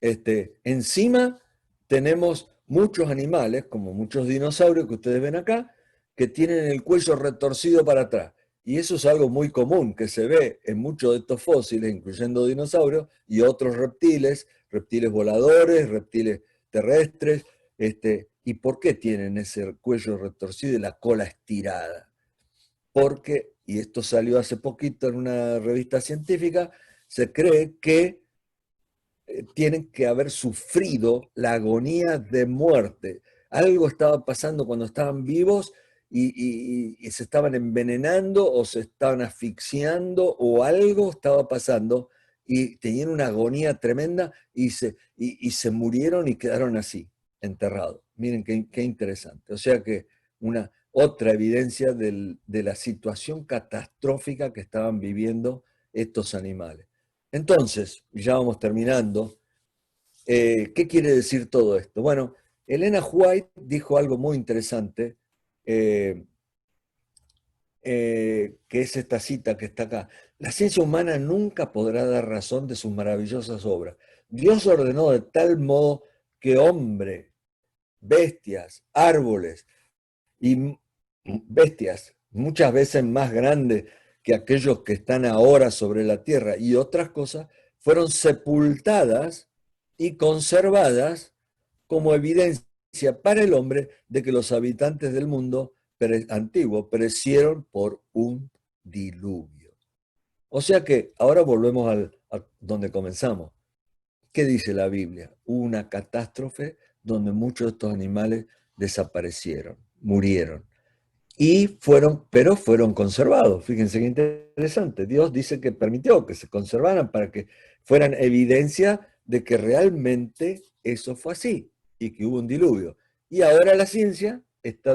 [SPEAKER 3] encima tenemos muchos animales, como muchos dinosaurios que ustedes ven acá, que tienen el cuello retorcido para atrás. Y eso es algo muy común que se ve en muchos de estos fósiles, incluyendo dinosaurios y otros reptiles, reptiles voladores, reptiles terrestres. ¿Y por qué tienen ese cuello retorcido y la cola estirada? Porque, y esto salió hace poquito en una revista científica, se cree que tienen que haber sufrido la agonía de muerte. Algo estaba pasando cuando estaban vivos y se estaban envenenando o se estaban asfixiando, o algo estaba pasando y tenían una agonía tremenda y se murieron y quedaron así, enterrados. Miren qué interesante. O sea que otra evidencia de la situación catastrófica que estaban viviendo estos animales. Entonces, ya vamos terminando. ¿Qué quiere decir todo esto? Bueno, Elena White dijo algo muy interesante, eh, que es esta cita que está acá. La ciencia humana nunca podrá dar razón de sus maravillosas obras. Dios ordenó de tal modo que hombre, bestias, árboles y bestias, muchas veces más grandes que aquellos que están ahora sobre la tierra, y otras cosas, fueron sepultadas y conservadas como evidencia para el hombre de que los habitantes del mundo antiguo perecieron por un diluvio. O sea que ahora volvemos a donde comenzamos. ¿Qué dice la Biblia? Una catástrofe donde muchos de estos animales desaparecieron, murieron. Pero fueron conservados. Fíjense qué interesante. Dios dice que permitió que se conservaran para que fueran evidencia de que realmente eso fue así y que hubo un diluvio. Y ahora la ciencia está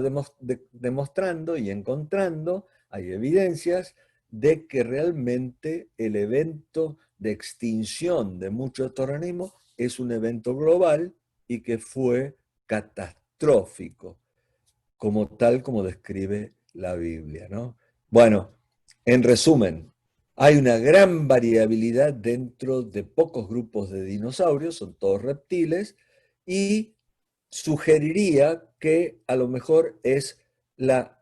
[SPEAKER 3] demostrando y encontrando, hay evidencias de que realmente el evento de extinción de muchos de estos organismos es un evento global y que fue catastrófico, como tal como describe la Biblia, ¿no? Bueno, en resumen, hay una gran variabilidad dentro de pocos grupos de dinosaurios, son todos reptiles, y sugeriría que a lo mejor es la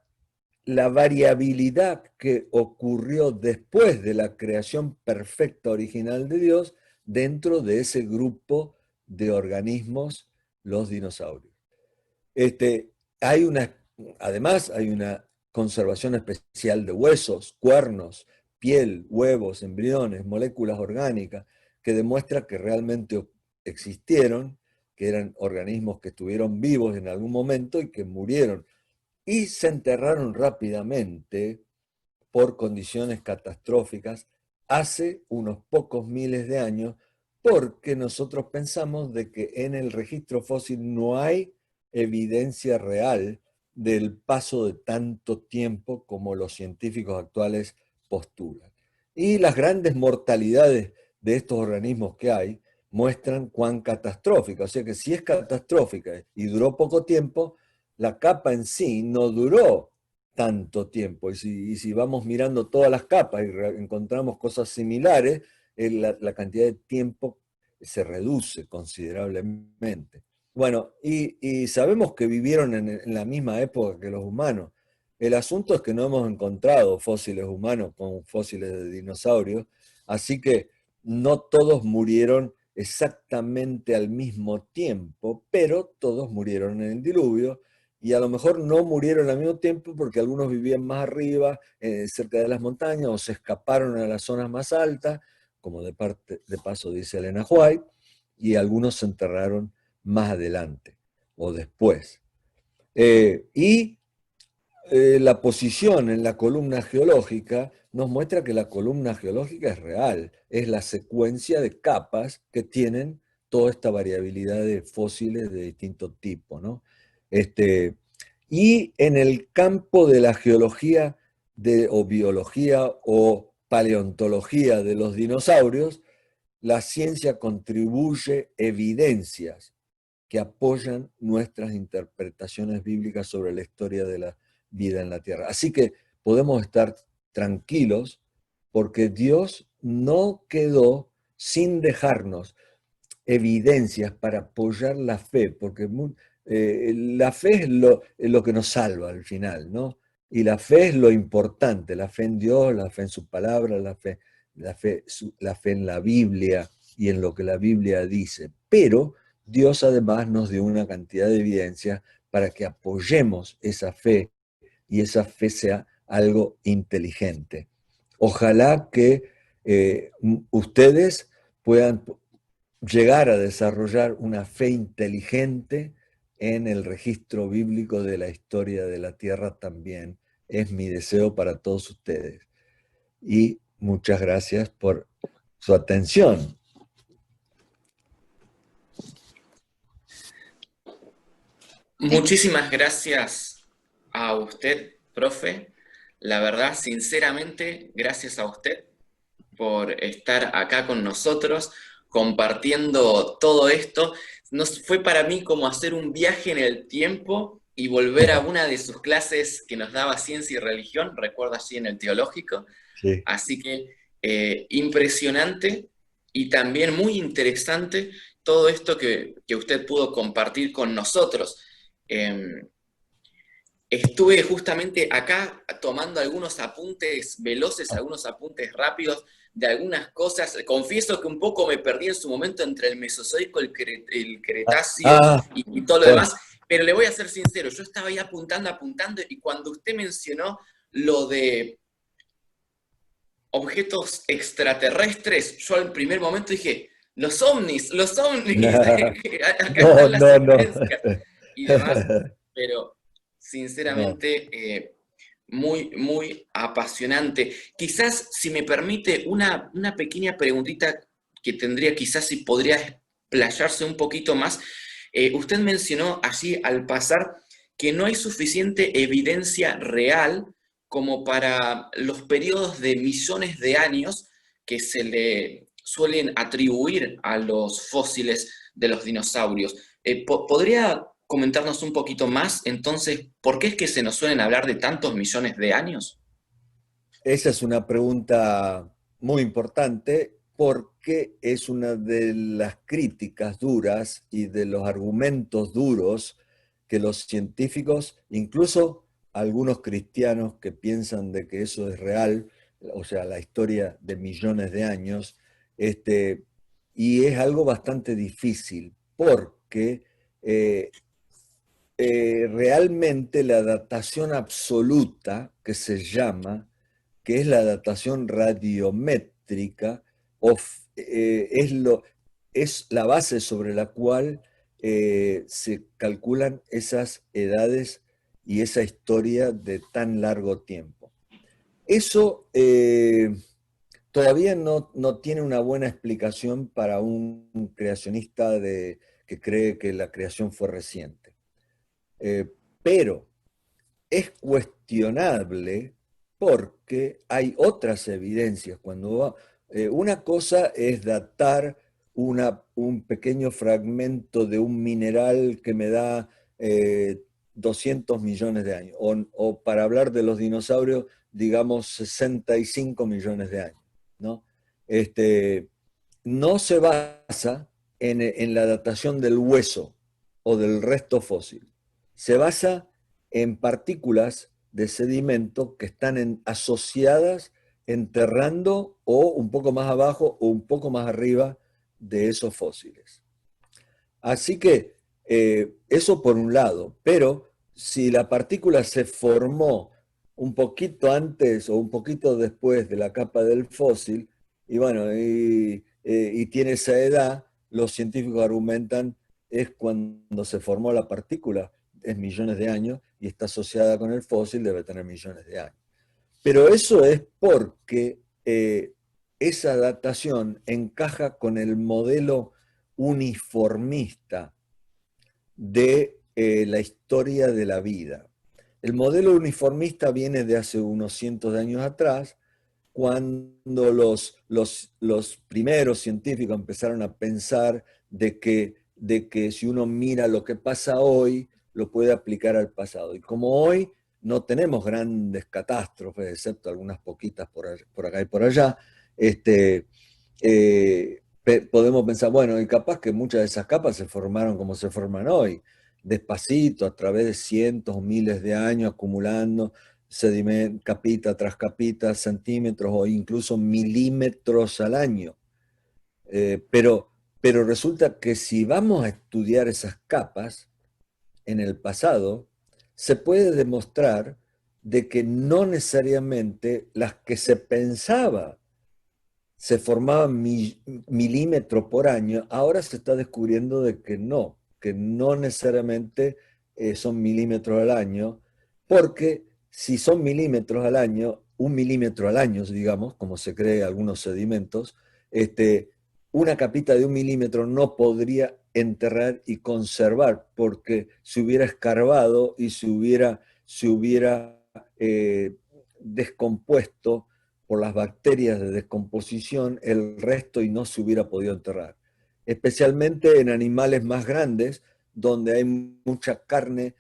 [SPEAKER 3] variabilidad que ocurrió después de la creación perfecta original de Dios dentro de ese grupo de organismos, los dinosaurios. Este, hay además, hay una conservación especial de huesos, cuernos, piel, huevos, embriones, moléculas orgánicas, que demuestra que realmente existieron, que eran organismos que estuvieron vivos en algún momento y que murieron y se enterraron rápidamente por condiciones catastróficas hace unos pocos miles de años, porque nosotros pensamos de que en el registro fósil no hay evidencia real del paso de tanto tiempo como los científicos actuales postulan. Y las grandes mortalidades de estos organismos que hay muestran cuán catastrófica. O sea que si es catastrófica y duró poco tiempo, la capa en sí no duró tanto tiempo. Y si vamos mirando todas las capas y encontramos cosas similares, la cantidad de tiempo se reduce considerablemente. Bueno, y sabemos que vivieron en la misma época que los humanos. El asunto es que no hemos encontrado fósiles humanos con fósiles de dinosaurios, así que no todos murieron exactamente al mismo tiempo, pero todos murieron en el diluvio, y a lo mejor no murieron al mismo tiempo porque algunos vivían más arriba, cerca de las montañas, o se escaparon a las zonas más altas, como de paso dice Elena White, y algunos se enterraron más adelante o después. Y la posición en la columna geológica nos muestra que la columna geológica es real, es la secuencia de capas que tienen toda esta variabilidad de fósiles de distinto tipo, ¿no? Y en el campo de la geología o biología o paleontología de los dinosaurios, la ciencia contribuye evidencias que apoyan nuestras interpretaciones bíblicas sobre la historia de la vida en la tierra. Así que podemos estar tranquilos porque Dios no quedó sin dejarnos evidencias para apoyar la fe, porque la fe es lo que nos salva al final, ¿no? Y la fe es lo importante, la fe en Dios, la fe en su palabra, la fe en la Biblia y en lo que la Biblia dice. Pero Dios además nos dio una cantidad de evidencias para que apoyemos esa fe y esa fe sea algo inteligente. Ojalá que ustedes puedan llegar a desarrollar una fe inteligente en el registro bíblico de la historia de la tierra también. Es mi deseo para todos ustedes. Y muchas gracias por su atención.
[SPEAKER 1] Muchísimas gracias a usted, profe. La verdad, sinceramente, gracias a usted por estar acá con nosotros, compartiendo todo esto. Fue para mí como hacer un viaje en el tiempo y volver a una de sus clases que nos daba ciencia y religión, recuerdo allí en el teológico.
[SPEAKER 3] Sí.
[SPEAKER 1] Así que impresionante y también muy interesante todo esto que usted pudo compartir con nosotros. Eh, Estuve justamente acá tomando algunos apuntes veloces, algunos apuntes rápidos de algunas cosas. Confieso que un poco me perdí en su momento entre el Mesozoico, el Cretácico y todo lo
[SPEAKER 3] Bueno.
[SPEAKER 1] demás, pero le voy a ser sincero, yo estaba ahí apuntando, y cuando usted mencionó lo de objetos extraterrestres, yo al primer momento dije, los ovnis, acá
[SPEAKER 3] No,
[SPEAKER 1] están las
[SPEAKER 3] no, no.
[SPEAKER 1] evidencias y demás, pero
[SPEAKER 3] No.
[SPEAKER 1] sinceramente muy, muy apasionante. Quizás, si me permite, una pequeña preguntita que tendría, quizás si podría explayarse un poquito más. Usted mencionó allí al pasar que no hay suficiente evidencia real como para los periodos de millones de años que se le suelen atribuir a los fósiles de los dinosaurios. ¿Podría comentarnos un poquito más, entonces, por qué es que se nos suelen hablar de tantos millones de años?
[SPEAKER 3] Esa es una pregunta muy importante porque es una de las críticas duras y de los argumentos duros que los científicos, incluso algunos cristianos que piensan de que eso es real, o sea, la historia de millones de años, y es algo bastante difícil porque realmente la datación absoluta que se llama, que es la datación radiométrica, es la base sobre la cual se calculan esas edades y esa historia de tan largo tiempo. Eso todavía no tiene una buena explicación para un creacionista que cree que la creación fue reciente. Pero es cuestionable porque hay otras evidencias. Una cosa es datar un pequeño fragmento de un mineral que me da 200 millones de años, o para hablar de los dinosaurios, digamos 65 millones de años, ¿no? No se basa en la datación del hueso, o del resto fósil. Se basa en partículas de sedimento que están asociadas enterrando o un poco más abajo o un poco más arriba de esos fósiles. Así que eso por un lado, pero si la partícula se formó un poquito antes o un poquito después de la capa del fósil, y bueno, y tiene esa edad, los científicos argumentan es cuando se formó la partícula, es millones de años, y está asociada con el fósil, debe tener millones de años. Pero eso es porque esa datación encaja con el modelo uniformista de la historia de la vida. El modelo uniformista viene de hace unos cientos de años atrás, cuando los primeros científicos empezaron a pensar de que si uno mira lo que pasa hoy, lo puede aplicar al pasado. Y como hoy no tenemos grandes catástrofes, excepto algunas poquitas por acá y por allá, podemos pensar, bueno, y capaz que muchas de esas capas se formaron como se forman hoy, despacito, a través de cientos o miles de años, acumulando sedimento, capita tras capita, centímetros o incluso milímetros al año. Pero resulta que si vamos a estudiar esas capas en el pasado, se puede demostrar de que no necesariamente las que se pensaba se formaban milímetros por año, ahora se está descubriendo de que no necesariamente son milímetros al año, porque si son milímetros al año, un milímetro al año, digamos, como se cree algunos sedimentos, una capita de un milímetro no podría enterrar y conservar, porque se hubiera escarbado y se hubiera descompuesto por las bacterias de descomposición el resto y no se hubiera podido enterrar. Especialmente en animales más grandes, donde hay mucha carne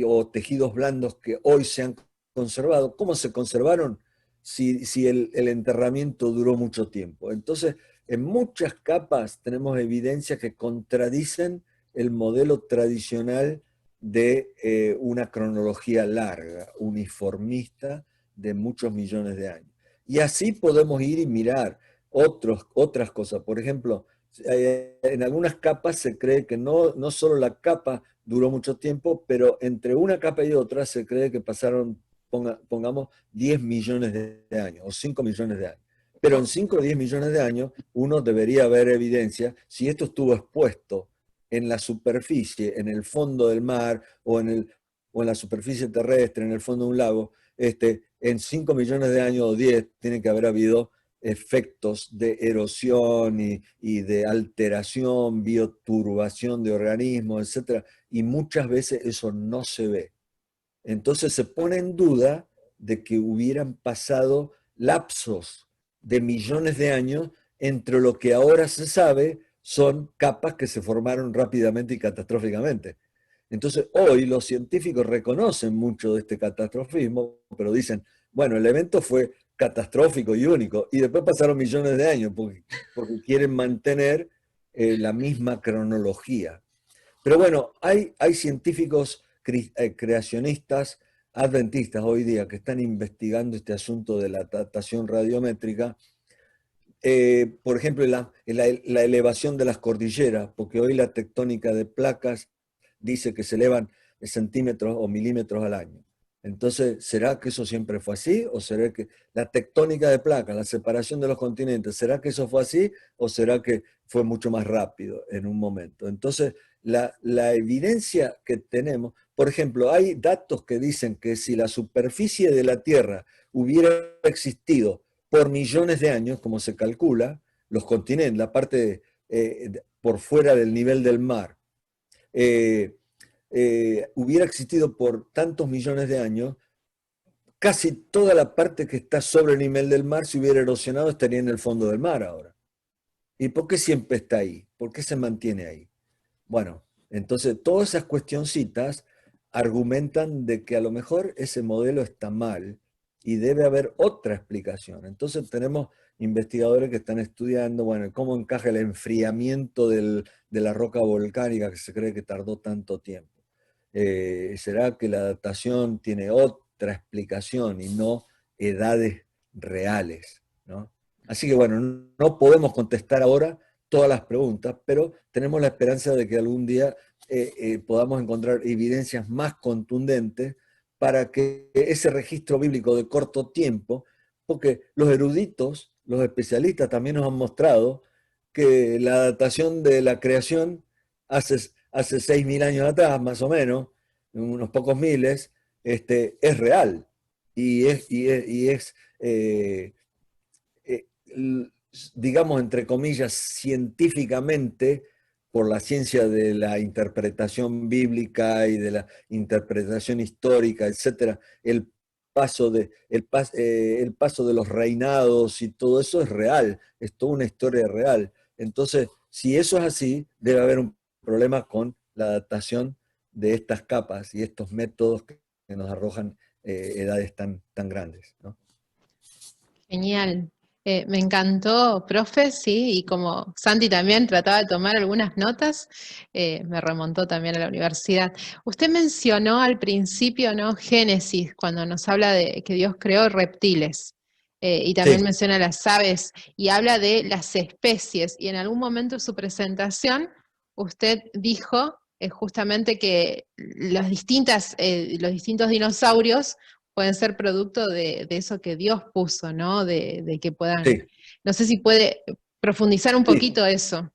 [SPEAKER 3] o tejidos blandos que hoy se han conservado. ¿Cómo se conservaron si el enterramiento duró mucho tiempo? Entonces, en muchas capas tenemos evidencias que contradicen el modelo tradicional de una cronología larga, uniformista, de muchos millones de años. Y así podemos ir y mirar otras cosas. Por ejemplo, en algunas capas se cree que no solo la capa duró mucho tiempo, pero entre una capa y otra se cree que pasaron, pongamos, 10 millones de años o 5 millones de años. Pero en 5 o 10 millones de años uno debería ver evidencia si esto estuvo expuesto en la superficie, en el fondo del mar o en la superficie terrestre, en el fondo de un lago, en 5 millones de años o 10 tiene que haber habido efectos de erosión y de alteración, bioturbación de organismos, etc. Y muchas veces eso no se ve. Entonces se pone en duda de que hubieran pasado lapsos de millones de años entre lo que ahora se sabe son capas que se formaron rápidamente y catastróficamente. Entonces, hoy los científicos reconocen mucho de este catastrofismo, pero dicen, bueno, el evento fue catastrófico y único, y después pasaron millones de años porque quieren mantener la misma cronología. Pero bueno, hay científicos creacionistas adventistas hoy día que están investigando este asunto de la datación radiométrica, por ejemplo, la elevación de las cordilleras, porque hoy la tectónica de placas dice que se elevan centímetros o milímetros al año. Entonces, ¿será que eso siempre fue así? ¿O será que la tectónica de placas, la separación de los continentes, será que eso fue así? ¿O será que fue mucho más rápido en un momento? Entonces, la evidencia que tenemos, por ejemplo, hay datos que dicen que si la superficie de la Tierra hubiera existido por millones de años, como se calcula, los continentes, la parte por fuera del nivel del mar, hubiera existido por tantos millones de años, casi toda la parte que está sobre el nivel del mar se hubiera erosionado, estaría en el fondo del mar ahora. ¿Y por qué siempre está ahí? ¿Por qué se mantiene ahí? Bueno, entonces todas esas cuestioncitas argumentan de que a lo mejor ese modelo está mal y debe haber otra explicación. Entonces tenemos investigadores que están estudiando, bueno, cómo encaja el enfriamiento de la roca volcánica que se cree que tardó tanto tiempo. ¿Será que la datación tiene otra explicación y no edades reales, ¿no? Así que bueno, no podemos contestar ahora todas las preguntas, pero tenemos la esperanza de que algún día podamos encontrar evidencias más contundentes para que ese registro bíblico de corto tiempo, porque los eruditos, los especialistas también nos han mostrado que la datación de la creación hace 6.000 años atrás, más o menos, unos pocos miles, es real y es eh, digamos, entre comillas, científicamente, por la ciencia de la interpretación bíblica y de la interpretación histórica, etcétera, el paso de los reinados y todo eso es real, es toda una historia real. Entonces, si eso es así, debe haber un problema con la adaptación de estas capas y estos métodos que nos arrojan edades tan grandes, ¿no?
[SPEAKER 2] Genial. Me encantó, profe, sí, y como Santi también trataba de tomar algunas notas, me remontó también a la universidad. Usted mencionó al principio, ¿no? Génesis, cuando nos habla de que Dios creó reptiles, y también
[SPEAKER 3] Sí,
[SPEAKER 2] menciona las aves, y habla de las especies, y en algún momento de su presentación, usted dijo justamente que los distintos dinosaurios pueden ser producto de eso que Dios puso, ¿no? De que puedan,
[SPEAKER 3] sí,
[SPEAKER 2] no sé si puede profundizar un
[SPEAKER 3] sí.
[SPEAKER 2] poquito eso.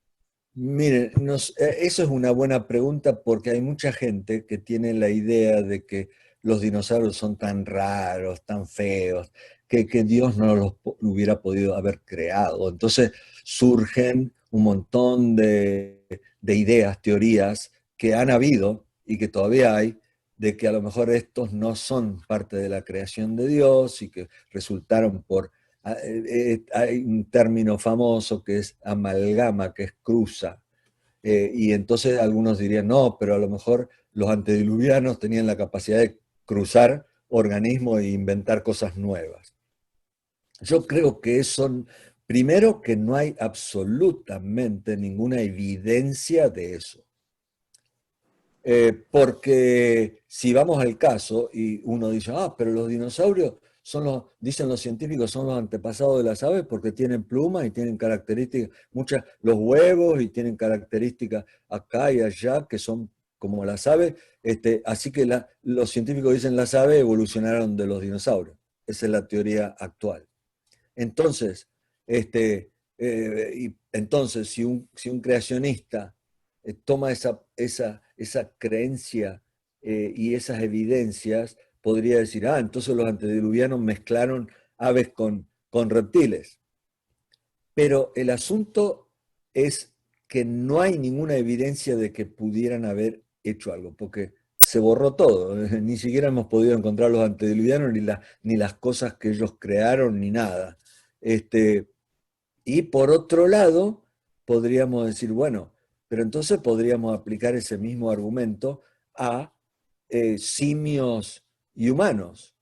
[SPEAKER 3] Miren, eso es una buena pregunta porque hay mucha gente que tiene la idea de que los dinosaurios son tan raros, tan feos, que Dios no lo hubiera podido haber creado. Entonces surgen un montón de ideas, teorías que han habido y que todavía hay, de que a lo mejor estos no son parte de la creación de Dios y que resultaron por hay un término famoso que es amalgama, que es cruza. Y entonces algunos dirían, no, pero a lo mejor los antediluvianos tenían la capacidad de cruzar organismos e inventar cosas nuevas. Yo creo que eso, primero que no hay absolutamente ninguna evidencia de eso. Porque si vamos al caso y uno dice, pero los dinosaurios dicen los científicos, son los antepasados de las aves porque tienen plumas y tienen características, los huevos y tienen características acá y allá que son como las aves, así que los científicos dicen las aves evolucionaron de los dinosaurios. Esa es la teoría actual. Entonces, entonces si un creacionista toma esa creencia y esas evidencias, podría decir, entonces los antediluvianos mezclaron aves con reptiles. Pero el asunto es que no hay ninguna evidencia de que pudieran haber hecho algo, porque se borró todo. Ni siquiera hemos podido encontrar los antediluvianos, ni las cosas que ellos crearon, ni nada. Y por otro lado, podríamos decir, bueno, pero entonces podríamos aplicar ese mismo argumento a simios y humanos.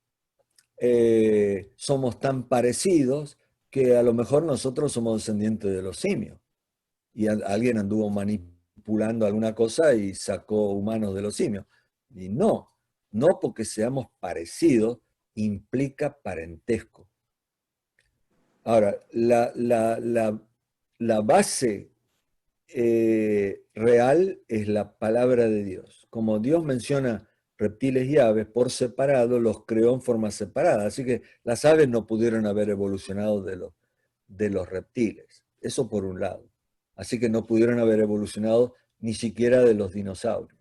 [SPEAKER 3] Somos tan parecidos que a lo mejor nosotros somos descendientes de los simios. Y alguien anduvo manipulando alguna cosa y sacó humanos de los simios. Y no porque seamos parecidos implica parentesco. Ahora, la base real es la palabra de Dios. Como Dios menciona reptiles y aves por separado, los creó en forma separada. Así que las aves no pudieron haber evolucionado de los reptiles. Eso por un lado. Así que no pudieron haber evolucionado ni siquiera de los dinosaurios.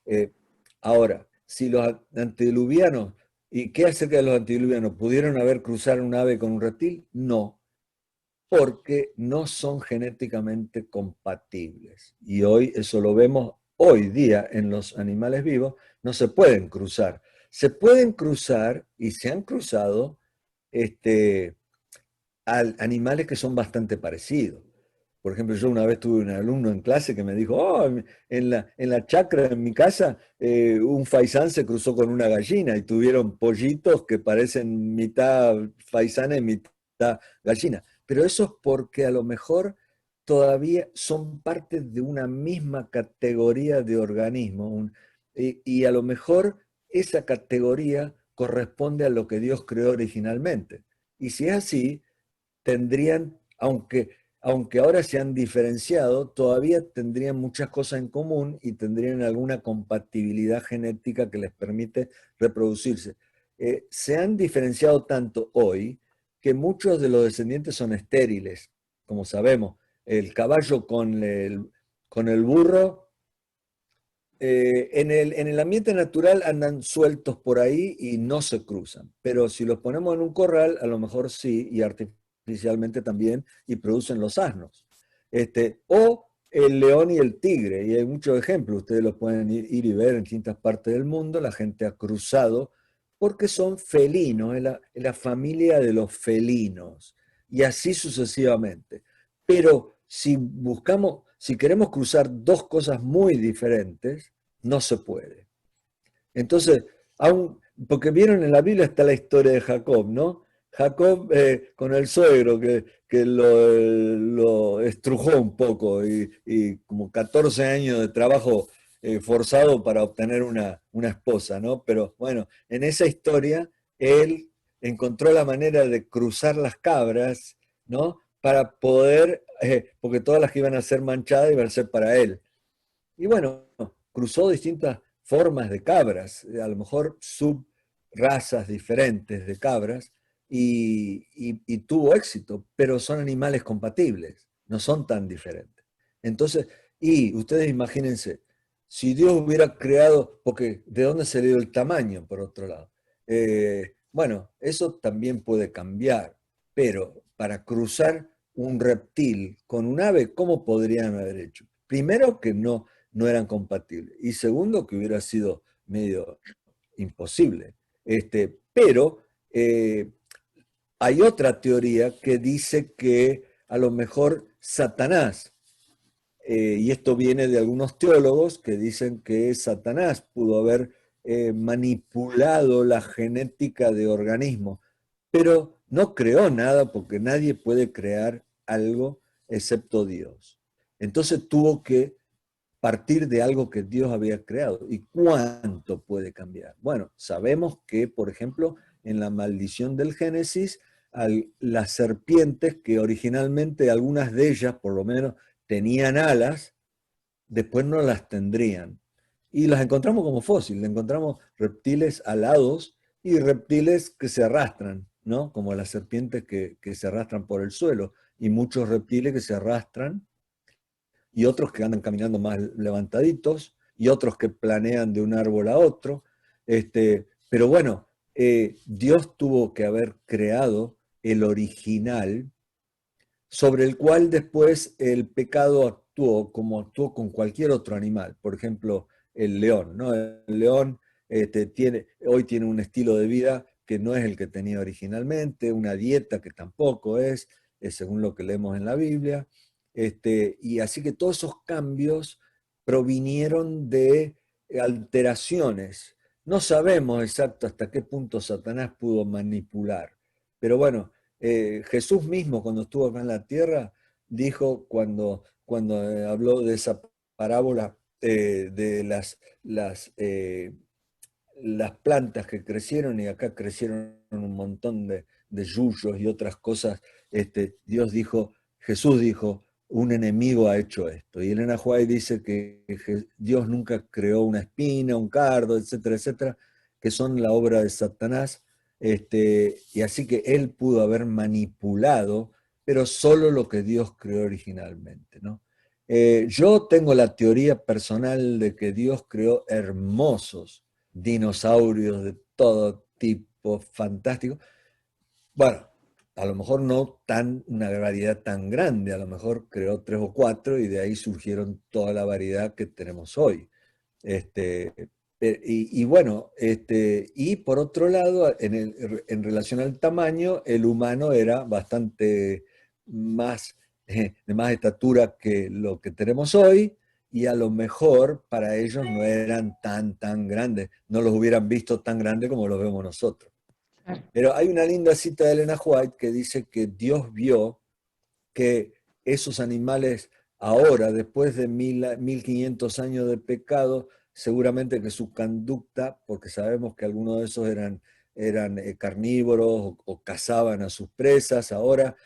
[SPEAKER 3] Eh, Ahora, si los antediluvianos, ¿y qué acerca de los antediluvianos? ¿Pudieron haber cruzado un ave con un reptil? No, porque no son genéticamente compatibles. Y hoy eso lo vemos hoy día en los animales vivos, no se pueden cruzar. Se pueden cruzar y se han cruzado animales que son bastante parecidos. por ejemplo, yo una vez tuve un alumno en clase que me dijo, oh, en la chacra en mi casa, un faisán se cruzó con una gallina y tuvieron pollitos que parecen mitad faisana y mitad gallina. Pero eso es porque a lo mejor todavía son parte de una misma categoría de organismo, y a lo mejor esa categoría corresponde a lo que Dios creó originalmente. Y si es así, tendrían, aunque ahora se han diferenciado, todavía tendrían muchas cosas en común y tendrían alguna compatibilidad genética que les permite reproducirse. Se han diferenciado tanto hoy que muchos de los descendientes son estériles, como sabemos. El caballo con el burro, en el ambiente natural andan sueltos por ahí y no se cruzan, pero si los ponemos en un corral, a lo mejor sí, y artificialmente también, y producen los asnos. O el león y el tigre, y hay muchos ejemplos, ustedes los pueden ir y ver en distintas partes del mundo, la gente ha cruzado, porque son felinos, es la familia de los felinos, y así sucesivamente. Pero si queremos cruzar dos cosas muy diferentes, no se puede. Entonces, porque vieron en la Biblia está la historia de Jacob, ¿no? Jacob con el suegro que lo estrujó un poco y como 14 años de trabajo forzado para obtener una esposa, ¿no? Pero bueno, en esa historia él encontró la manera de cruzar las cabras, ¿no? Para poder, porque todas las que iban a ser manchadas iban a ser para él. Y bueno, cruzó distintas formas de cabras, a lo mejor subrazas diferentes de cabras, y tuvo éxito, pero son animales compatibles, no son tan diferentes. Entonces, y ustedes imagínense, si Dios hubiera creado, porque ¿de dónde se le dio el tamaño, por otro lado? Bueno, eso también puede cambiar, pero para cruzar un reptil con un ave, ¿cómo podrían haber hecho? Primero que no eran compatibles. Y segundo, que hubiera sido medio imposible. Pero hay otra teoría que dice que a lo mejor Satanás, y esto viene de algunos teólogos que dicen que Satanás pudo haber manipulado la genética de organismos, pero no creó nada porque nadie puede crear algo excepto Dios. Entonces tuvo que partir de algo que Dios había creado. ¿Y cuánto puede cambiar? Bueno, sabemos que, por ejemplo, en la maldición del Génesis, las serpientes, que originalmente algunas de ellas, por lo menos, tenían alas, después no las tendrían. Y las encontramos como fósiles, encontramos reptiles alados y reptiles que se arrastran, ¿no? Como las serpientes que se arrastran por el suelo, y muchos reptiles que se arrastran y otros que andan caminando más levantaditos, y otros que planean de un árbol a otro. Pero bueno, Dios tuvo que haber creado el original, sobre el cual después el pecado actuó como actuó con cualquier otro animal. Por ejemplo, el león, ¿no? El león hoy tiene un estilo de vida que no es el que tenía originalmente, una dieta que tampoco es según lo que leemos en la Biblia. Y así que todos esos cambios provinieron de alteraciones. No sabemos exacto hasta qué punto Satanás pudo manipular, pero bueno, Jesús mismo cuando estuvo acá en la tierra dijo cuando habló de esa parábola de las plantas que crecieron, y acá crecieron un montón de yuyos y otras cosas. Jesús dijo, un enemigo ha hecho esto. Y Elena White dice que Dios nunca creó una espina, un cardo, etcétera, etcétera, que son la obra de Satanás. Y así que él pudo haber manipulado, pero solo lo que Dios creó originalmente, ¿no? Yo tengo la teoría personal de que Dios creó hermosos dinosaurios de todo tipo, fantásticos. Bueno, a lo mejor no una variedad tan grande, a lo mejor creó 3 o 4 y de ahí surgieron toda la variedad que tenemos hoy. Este, y bueno, y por otro lado, en relación al tamaño, el humano era bastante más de más estatura que lo que tenemos hoy, y a lo mejor para ellos no eran tan grandes, no los hubieran visto tan grandes como los vemos nosotros. Pero hay una linda cita de Elena White que dice que Dios vio que esos animales ahora, después de 1500 años de pecado, seguramente que su conducta, porque sabemos que algunos de esos eran carnívoros o cazaban a sus presas, ahora,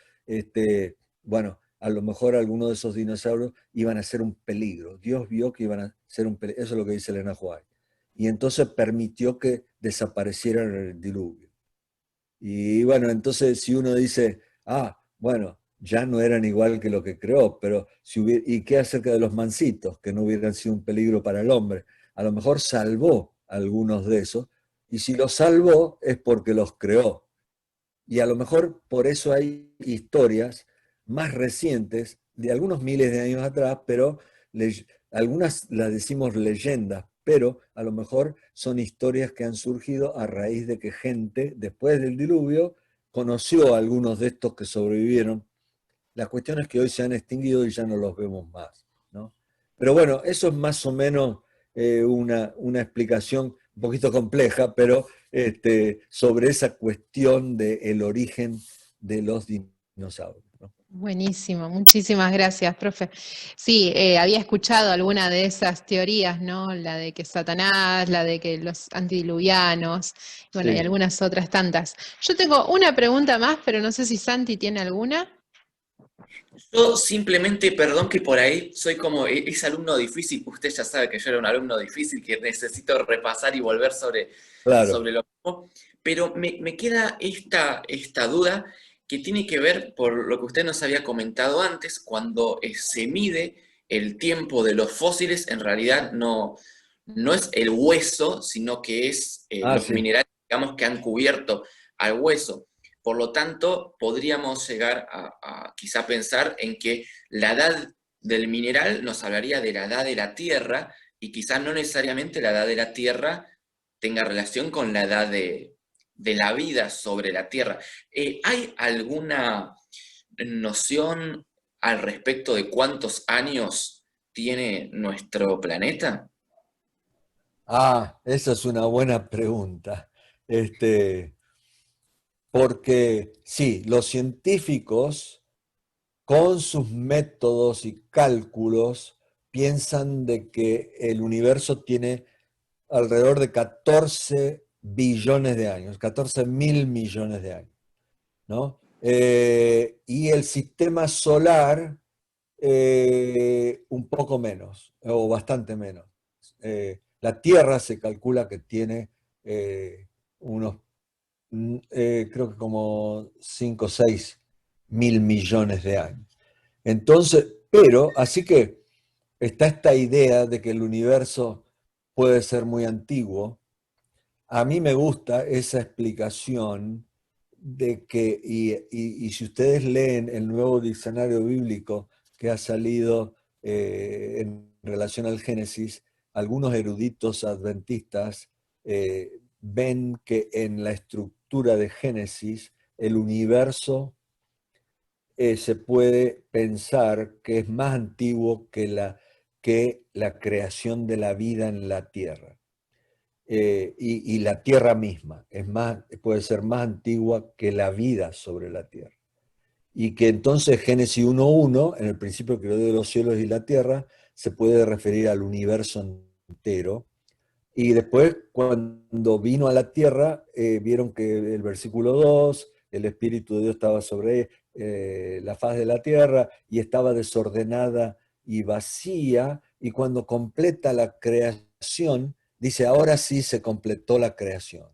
[SPEAKER 3] bueno, a lo mejor algunos de esos dinosaurios iban a ser un peligro. Dios vio que iban a ser un peligro, eso es lo que dice Elena White. Y entonces permitió que desaparecieran en el diluvio. Y bueno, entonces si uno dice, bueno, ya no eran igual que lo que creó, pero ¿y qué acerca de los mansitos, que no hubieran sido un peligro para el hombre? A lo mejor salvó a algunos de esos, y si los salvó es porque los creó. Y a lo mejor por eso hay historias más recientes, de algunos miles de años atrás, pero algunas las decimos leyendas, pero a lo mejor son historias que han surgido a raíz de que gente, después del diluvio, conoció a algunos de estos que sobrevivieron. La cuestión es que hoy se han extinguido y ya no los vemos más, ¿no? Pero bueno, eso es más o menos una explicación un poquito compleja, pero sobre esa cuestión del origen de los dinosaurios, ¿no?
[SPEAKER 2] Buenísimo, muchísimas gracias, profe. Sí, había escuchado alguna de esas teorías, ¿no? La de que Satanás, la de que los antidiluvianos, bueno, y
[SPEAKER 3] Sí.
[SPEAKER 2] algunas otras tantas. Yo tengo una pregunta más, pero no sé si Santi tiene alguna.
[SPEAKER 1] Yo simplemente, perdón que por ahí soy como ese alumno difícil, usted ya sabe que yo era un alumno difícil, que necesito repasar y volver
[SPEAKER 3] Claro.
[SPEAKER 1] sobre lo mismo, pero me queda esta duda que tiene que ver por lo que usted nos había comentado antes, cuando se mide el tiempo de los fósiles, en realidad no es el hueso, sino que es los
[SPEAKER 3] Sí.
[SPEAKER 1] minerales, digamos, que han cubierto al hueso. Por lo tanto, podríamos llegar a quizá pensar en que la edad del mineral nos hablaría de la edad de la Tierra y quizá no necesariamente la edad de la Tierra tenga relación con la edad de la vida sobre la Tierra. ¿Hay alguna noción al respecto de cuántos años tiene nuestro planeta?
[SPEAKER 3] Esa es una buena pregunta. Porque sí, los científicos con sus métodos y cálculos piensan de que el universo tiene alrededor de 14 billones de años, 14.000 millones de años, ¿no? Y el sistema solar un poco menos, o bastante menos. La Tierra se calcula que tiene unos, creo que como 5 o 6 mil millones de años. Entonces, pero, así que está esta idea de que el universo puede ser muy antiguo. A mí me gusta esa explicación de que, y si ustedes leen el nuevo diccionario bíblico que ha salido en relación al Génesis, algunos eruditos adventistas ven que en la estructura de Génesis el universo se puede pensar que es más antiguo que la creación de la vida en la tierra. Y la tierra misma puede ser más antigua que la vida sobre la tierra. Y que entonces Génesis 1.1, en el principio creó de los cielos y la tierra, se puede referir al universo entero. Y después, cuando vino a la tierra, vieron que el versículo 2, el Espíritu de Dios estaba sobre la faz de la tierra y estaba desordenada y vacía, y cuando completa la creación, dice, ahora sí se completó la creación.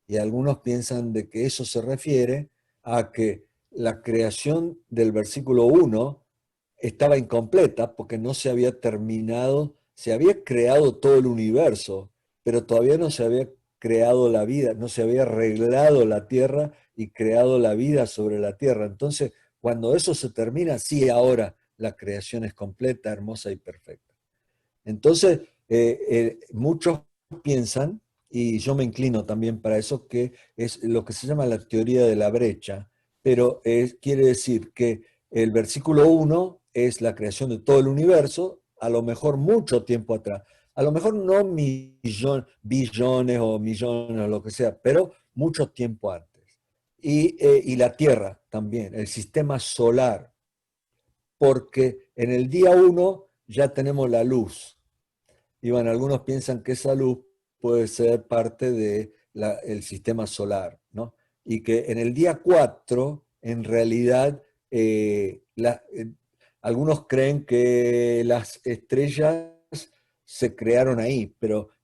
[SPEAKER 3] Y algunos piensan de que eso se refiere a que la creación del versículo 1 estaba incompleta porque no se había terminado, se había creado todo el universo, pero todavía no se había creado la vida, no se había arreglado la tierra y creado la vida sobre la tierra. Entonces, cuando eso se termina, sí, ahora la creación es completa, hermosa y perfecta. Entonces, muchos piensan, y yo me inclino también para eso, que es lo que se llama la teoría de la brecha, pero quiere decir que El versículo 1 es la creación de todo el universo, a lo mejor mucho tiempo atrás. A lo mejor no billones o millones o lo que sea, pero mucho tiempo antes. Y la Tierra también, el sistema solar, porque en el día 1 ya tenemos la luz. Y bueno, algunos piensan que esa luz puede ser parte del sistema solar, ¿no? Y que en el día 4 en realidad, algunos creen que las estrellas se crearon ahí,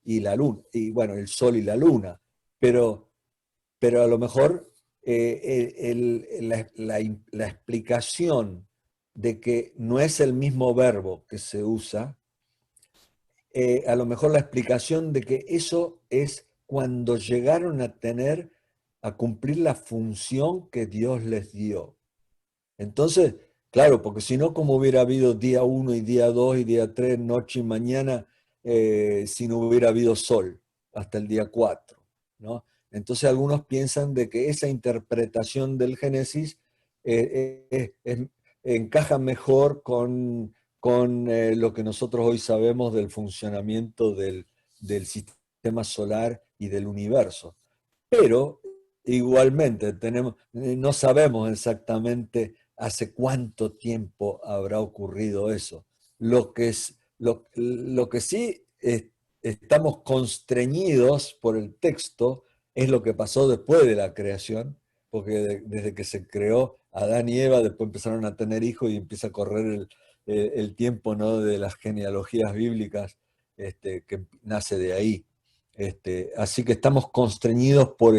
[SPEAKER 3] y la luna, y bueno, el sol y la luna, pero, pero a lo mejor la explicación de que no es el mismo verbo que se usa, a lo mejor la explicación de que eso es cuando llegaron a cumplir la función que Dios les dio. Entonces, claro, porque si no, como hubiera habido día 1 y día 2 y día 3, noche y mañana, si no hubiera habido sol hasta el día 4, ¿no? Entonces algunos piensan de que esa interpretación del Génesis encaja mejor con lo que nosotros hoy sabemos del funcionamiento del sistema solar y del universo. Pero igualmente no sabemos exactamente hace cuánto tiempo habrá ocurrido eso. Lo que sí estamos constreñidos por el texto es lo que pasó después de la creación, porque desde que se creó Adán y Eva, después empezaron a tener hijos y empieza a correr el tiempo, ¿no?, de las genealogías bíblicas, que nace de ahí. Así que estamos constreñidos por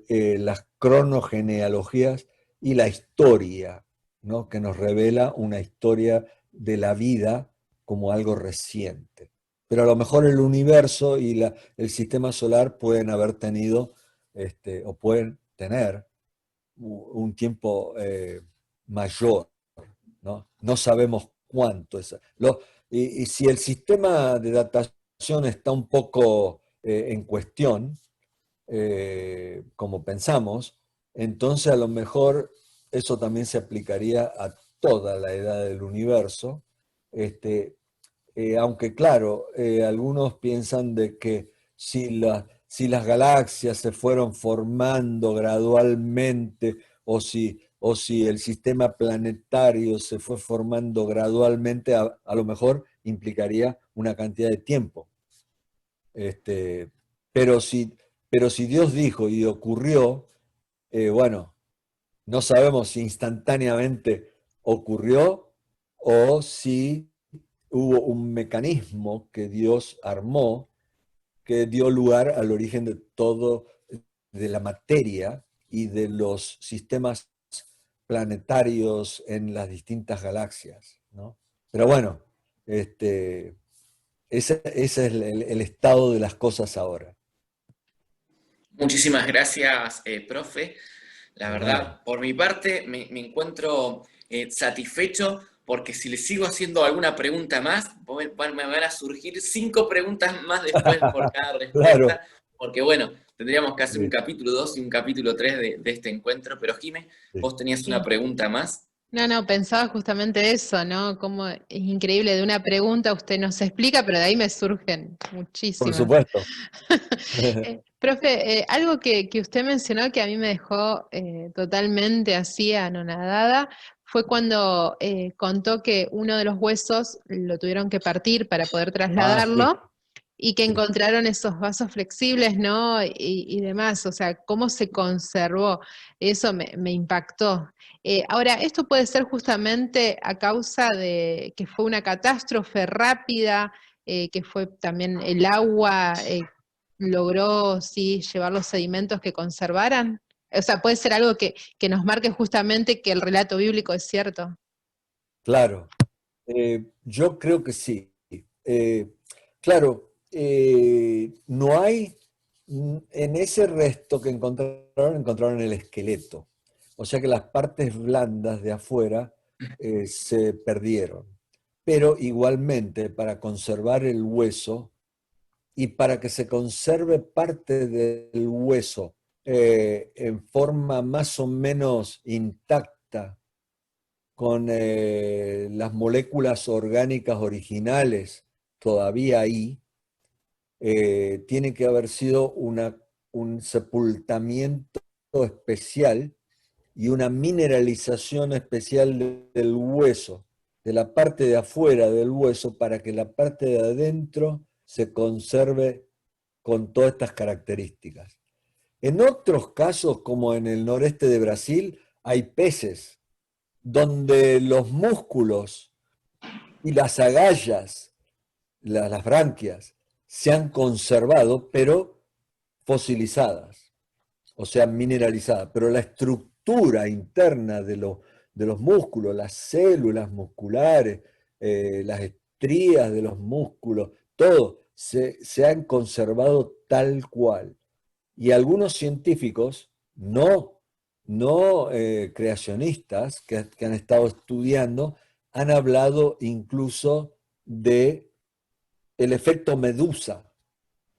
[SPEAKER 3] las cronogenealogías y la historia, ¿no?, que nos revela una historia de la vida como algo reciente. Pero a lo mejor el universo y el sistema solar pueden haber tenido, o pueden tener un tiempo mayor, ¿no? No sabemos cuánto es. Y si el sistema de datación está un poco en cuestión, como pensamos, entonces a lo mejor eso también se aplicaría a toda la edad del universo, este, aunque claro, algunos piensan de que si las galaxias se fueron formando gradualmente o si el sistema planetario se fue formando gradualmente, a lo mejor implicaría una cantidad de tiempo. Este, pero si Dios dijo y ocurrió, bueno, no sabemos si instantáneamente ocurrió o si hubo un mecanismo que Dios armó que dio lugar al origen de todo, de la materia y de los sistemas planetarios en las distintas galaxias, ¿no? Pero bueno, ese es el estado de las cosas ahora.
[SPEAKER 1] Muchísimas gracias, profe. La
[SPEAKER 3] De nada.
[SPEAKER 1] verdad, por mi parte, me encuentro satisfecho porque si le sigo haciendo alguna pregunta más, me van a surgir 5 preguntas más después por cada
[SPEAKER 3] Claro.
[SPEAKER 1] respuesta, porque bueno, tendríamos que hacer un
[SPEAKER 3] Sí,
[SPEAKER 1] capítulo 2 y un capítulo 3 de este encuentro, pero Jimé,
[SPEAKER 3] sí.
[SPEAKER 1] vos tenías una
[SPEAKER 2] Sí.
[SPEAKER 1] pregunta más.
[SPEAKER 2] No, no, pensaba justamente eso, ¿no? Como es increíble, de una pregunta usted nos explica, pero de ahí me surgen
[SPEAKER 3] Por
[SPEAKER 2] muchísimas.
[SPEAKER 3] supuesto.
[SPEAKER 2] Profe, algo que usted mencionó que a mí me dejó totalmente así anonadada fue cuando contó que uno de los huesos lo tuvieron que partir para poder
[SPEAKER 3] Ah, sí,
[SPEAKER 2] trasladarlo y que
[SPEAKER 3] sí.
[SPEAKER 2] encontraron esos vasos flexibles, ¿no? Y demás, o sea, cómo se conservó. Eso me impactó. Ahora, esto puede ser justamente a causa de que fue una catástrofe rápida, que fue también el agua, logró sí llevar los sedimentos que conservaran. O sea, puede ser algo que nos marque justamente que el relato bíblico es cierto.
[SPEAKER 3] Claro. Yo creo que sí. Claro, no hay, en ese resto que encontraron el esqueleto. O sea que las partes blandas de afuera se perdieron. Pero igualmente, para conservar el hueso y para que se conserve parte del hueso en forma más o menos intacta, las moléculas orgánicas originales todavía ahí, tiene que haber sido un sepultamiento especial y una mineralización especial del hueso, de la parte de afuera del hueso, para que la parte de adentro se conserve con todas estas características. En otros casos, como en el noreste de Brasil, hay peces donde los músculos y las agallas, las branquias, se han conservado, pero fosilizadas, o sea, mineralizadas. Pero la estructura interna de los músculos, las células musculares, las estrías de los músculos, todo se han conservado tal cual. Y algunos científicos no creacionistas que han estado estudiando han hablado incluso de el efecto Medusa.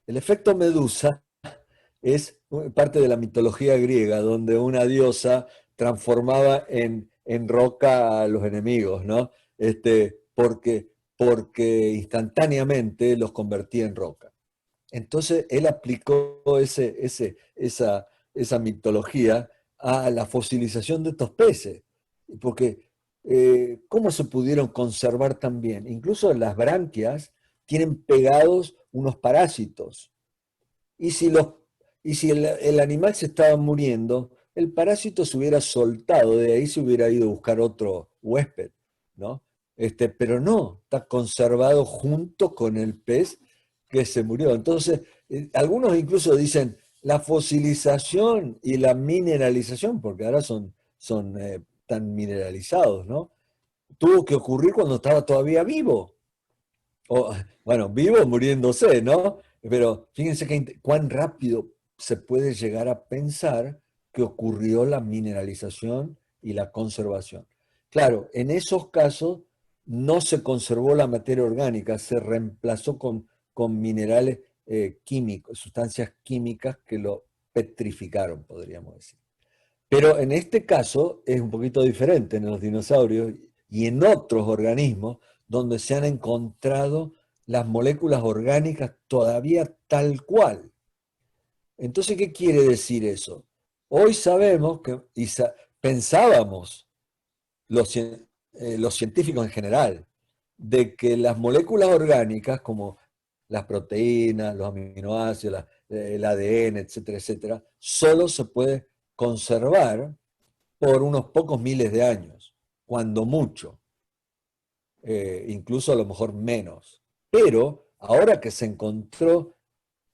[SPEAKER 3] El efecto Medusa es parte de la mitología griega, donde una diosa transformaba en roca a los enemigos, ¿no? Porque instantáneamente los convertía en roca. Entonces él aplicó esa mitología a la fosilización de estos peces, porque ¿cómo se pudieron conservar tan bien? Incluso las branquias tienen pegados unos parásitos, y si el animal se estaba muriendo, el parásito se hubiera soltado, de ahí se hubiera ido a buscar otro huésped, ¿no? Pero no, está conservado junto con el pez que se murió. Entonces, algunos incluso dicen la fosilización y la mineralización, porque ahora son tan mineralizados, ¿no? Tuvo que ocurrir cuando estaba todavía vivo. O, bueno, vivo muriéndose, ¿no? Pero fíjense cuán rápido se puede llegar a pensar que ocurrió la mineralización y la conservación. Claro, en esos casos no se conservó la materia orgánica, se reemplazó con minerales químicos, sustancias químicas que lo petrificaron, podríamos decir. Pero en este caso es un poquito diferente en los dinosaurios y en otros organismos donde se han encontrado las moléculas orgánicas todavía tal cual. Entonces, ¿qué quiere decir eso? Hoy sabemos pensábamos los científicos en general, de que las moléculas orgánicas, como las proteínas, los aminoácidos, el ADN, etcétera, etcétera, solo se puede conservar por unos pocos miles de años, cuando mucho, incluso a lo mejor menos. Pero ahora que se encontró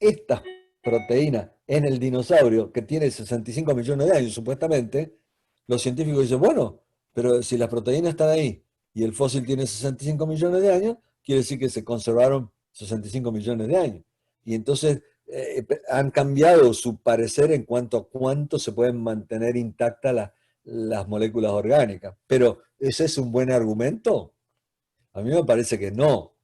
[SPEAKER 3] estas proteínas en el dinosaurio, que tiene 65 millones de años supuestamente, los científicos dicen, bueno, pero si las proteínas están ahí y el fósil tiene 65 millones de años, quiere decir que se conservaron 65 millones de años. Y entonces han cambiado su parecer en cuanto a cuánto se pueden mantener intactas las moléculas orgánicas. Pero, ¿ese es un buen argumento? A mí me parece que no.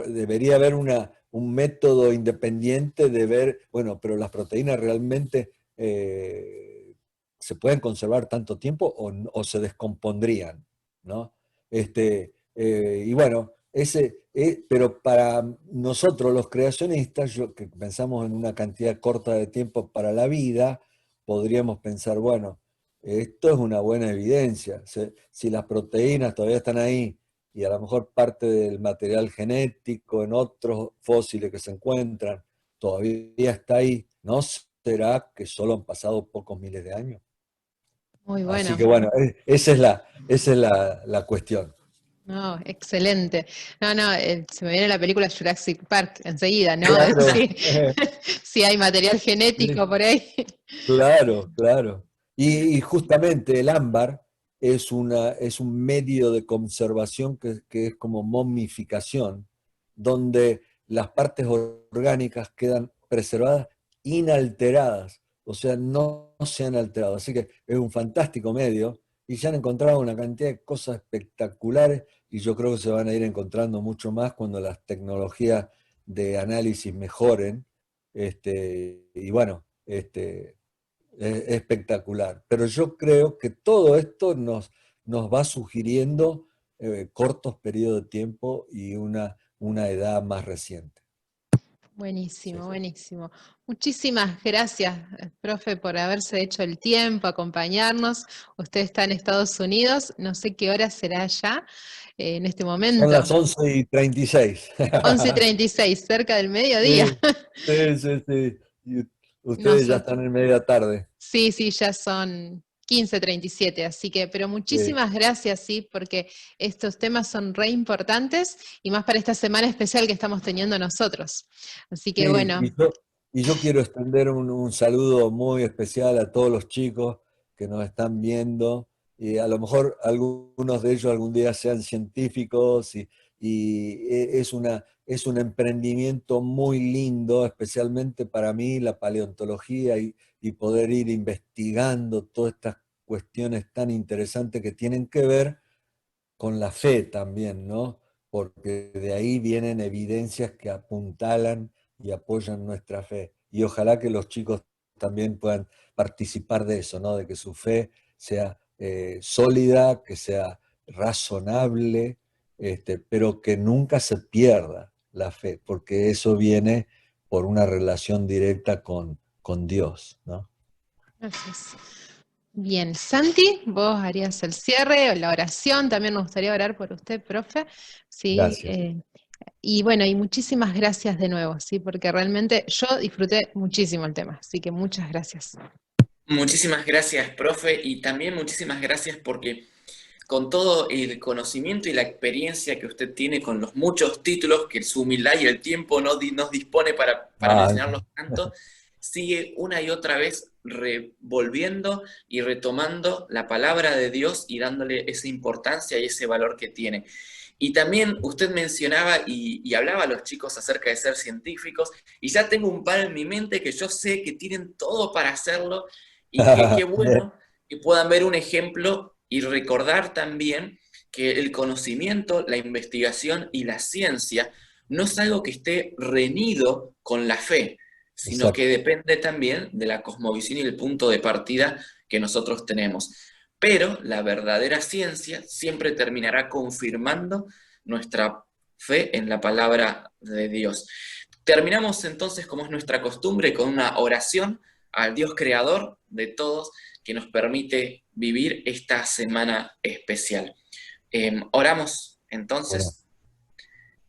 [SPEAKER 3] Debería haber un método independiente de ver, bueno, pero las proteínas realmente se pueden conservar tanto tiempo o se descompondrían, ¿no? Y bueno, pero para nosotros los creacionistas, que pensamos en una cantidad corta de tiempo para la vida, podríamos pensar, bueno, esto es una buena evidencia. Si las proteínas todavía están ahí y a lo mejor parte del material genético en otros fósiles que se encuentran todavía está ahí, ¿no será que solo han pasado pocos miles de años?
[SPEAKER 2] Muy
[SPEAKER 3] Así
[SPEAKER 2] bueno.
[SPEAKER 3] que bueno, esa es la cuestión.
[SPEAKER 2] No, excelente. No, no, se me viene la película Jurassic Park enseguida, ¿no?
[SPEAKER 3] Claro,
[SPEAKER 2] Sí, sí hay material genético por ahí.
[SPEAKER 3] claro, claro. Y justamente el ámbar es un medio de conservación que es como momificación, donde las partes orgánicas quedan preservadas inalteradas, o sea, no se han alterado. Así que es un fantástico medio y se han encontrado una cantidad de cosas espectaculares y yo creo que se van a ir encontrando mucho más cuando las tecnologías de análisis mejoren. Y bueno, es espectacular. Pero yo creo que todo esto nos va sugiriendo cortos periodos de tiempo y una edad más reciente.
[SPEAKER 2] Buenísimo,
[SPEAKER 3] Sí, sí.
[SPEAKER 2] buenísimo. Muchísimas gracias, profe, por haberse hecho el tiempo, acompañarnos. Usted está en Estados Unidos, no sé qué hora será allá en este
[SPEAKER 3] Son
[SPEAKER 2] momento.
[SPEAKER 3] las 11:36.
[SPEAKER 2] 11:36, cerca del mediodía.
[SPEAKER 3] Sí, sí, sí, sí. Y ustedes ya
[SPEAKER 2] Nosotros.
[SPEAKER 3] están en media tarde.
[SPEAKER 2] Sí, sí, ya son 15:37, así que, pero
[SPEAKER 3] Sí.
[SPEAKER 2] muchísimas gracias, sí, porque estos temas son re importantes y más para esta semana especial que estamos teniendo nosotros. Así que
[SPEAKER 3] Sí,
[SPEAKER 2] bueno,
[SPEAKER 3] y yo quiero extender un saludo muy especial a todos los chicos que nos están viendo, y a lo mejor algunos de ellos algún día sean científicos, y es un emprendimiento muy lindo, especialmente para mí, la paleontología, y poder ir investigando todas estas cuestiones tan interesantes que tienen que ver con la fe también, ¿no? Porque de ahí vienen evidencias que apuntalan y apoyan nuestra fe. Y ojalá que los chicos también puedan participar de eso, ¿no? De que su fe sea sólida, que sea razonable, pero que nunca se pierda la fe, porque eso viene por una relación directa con Dios, ¿no?
[SPEAKER 2] gracias. Bien, Santi, vos harías el cierre o la oración, también nos gustaría orar por usted, profe. Sí,
[SPEAKER 3] Gracias.
[SPEAKER 2] y bueno, y muchísimas gracias de nuevo, sí, porque realmente yo disfruté muchísimo el tema, así que muchas gracias.
[SPEAKER 1] Muchísimas gracias, profe, y también muchísimas gracias porque con todo el conocimiento y la experiencia que usted tiene con los muchos títulos que su humildad y el tiempo nos dispone para
[SPEAKER 3] Ah,
[SPEAKER 1] mencionarlos tanto, sigue una y otra vez revolviendo y retomando la palabra de Dios y dándole esa importancia y ese valor que tiene. Y también usted mencionaba y hablaba a los chicos acerca de ser científicos, y ya tengo un par en mi mente que yo sé que tienen todo para hacerlo, y que qué bueno que puedan ver un ejemplo y recordar también que el conocimiento, la investigación y la ciencia no es algo que esté reñido con la fe, sino que
[SPEAKER 3] exacto.
[SPEAKER 1] depende también de la cosmovisión y el punto de partida que nosotros tenemos. Pero la verdadera ciencia siempre terminará confirmando nuestra fe en la palabra de Dios. Terminamos entonces, como es nuestra costumbre, con una oración al Dios creador de todos, que nos permite vivir esta semana especial. Oramos
[SPEAKER 3] Bueno,
[SPEAKER 1] entonces.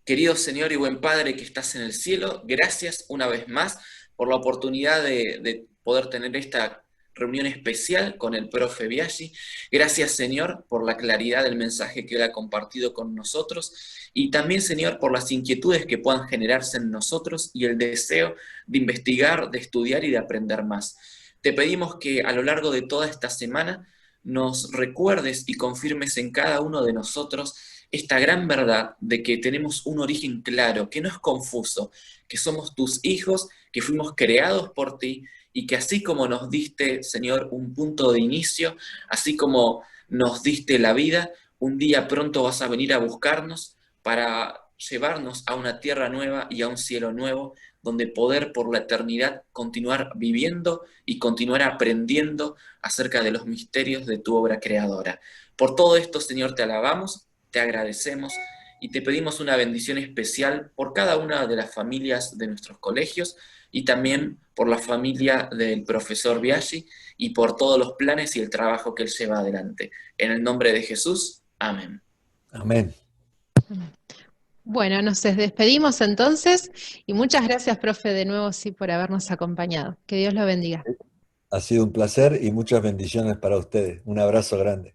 [SPEAKER 1] Querido Señor y buen Padre que estás en el cielo, gracias una vez más por la oportunidad de poder tener esta reunión especial con el profe Biaggi. Gracias, Señor, por la claridad del mensaje que él ha compartido con nosotros, y también, Señor, por las inquietudes que puedan generarse en nosotros y el deseo de investigar, de estudiar y de aprender más. Te pedimos que a lo largo de toda esta semana nos recuerdes y confirmes en cada uno de nosotros esta gran verdad de que tenemos un origen claro, que no es confuso, que somos tus hijos, que fuimos creados por ti, y que así como nos diste, Señor, un punto de inicio, así como nos diste la vida, un día pronto vas a venir a buscarnos para llevarnos a una tierra nueva y a un cielo nuevo, donde poder por la eternidad continuar viviendo y continuar aprendiendo acerca de los misterios de tu obra creadora. Por todo esto, Señor, te alabamos, te agradecemos y te pedimos una bendición especial por cada una de las familias de nuestros colegios, y también por la familia del profesor Biaggi y por todos los planes y el trabajo que él lleva adelante. En el nombre de Jesús, amén.
[SPEAKER 3] amén.
[SPEAKER 2] Bueno, nos despedimos entonces y muchas gracias, profe, de nuevo, sí, por habernos acompañado. Que Dios lo bendiga.
[SPEAKER 3] Ha sido un placer y muchas bendiciones para ustedes. Un abrazo grande.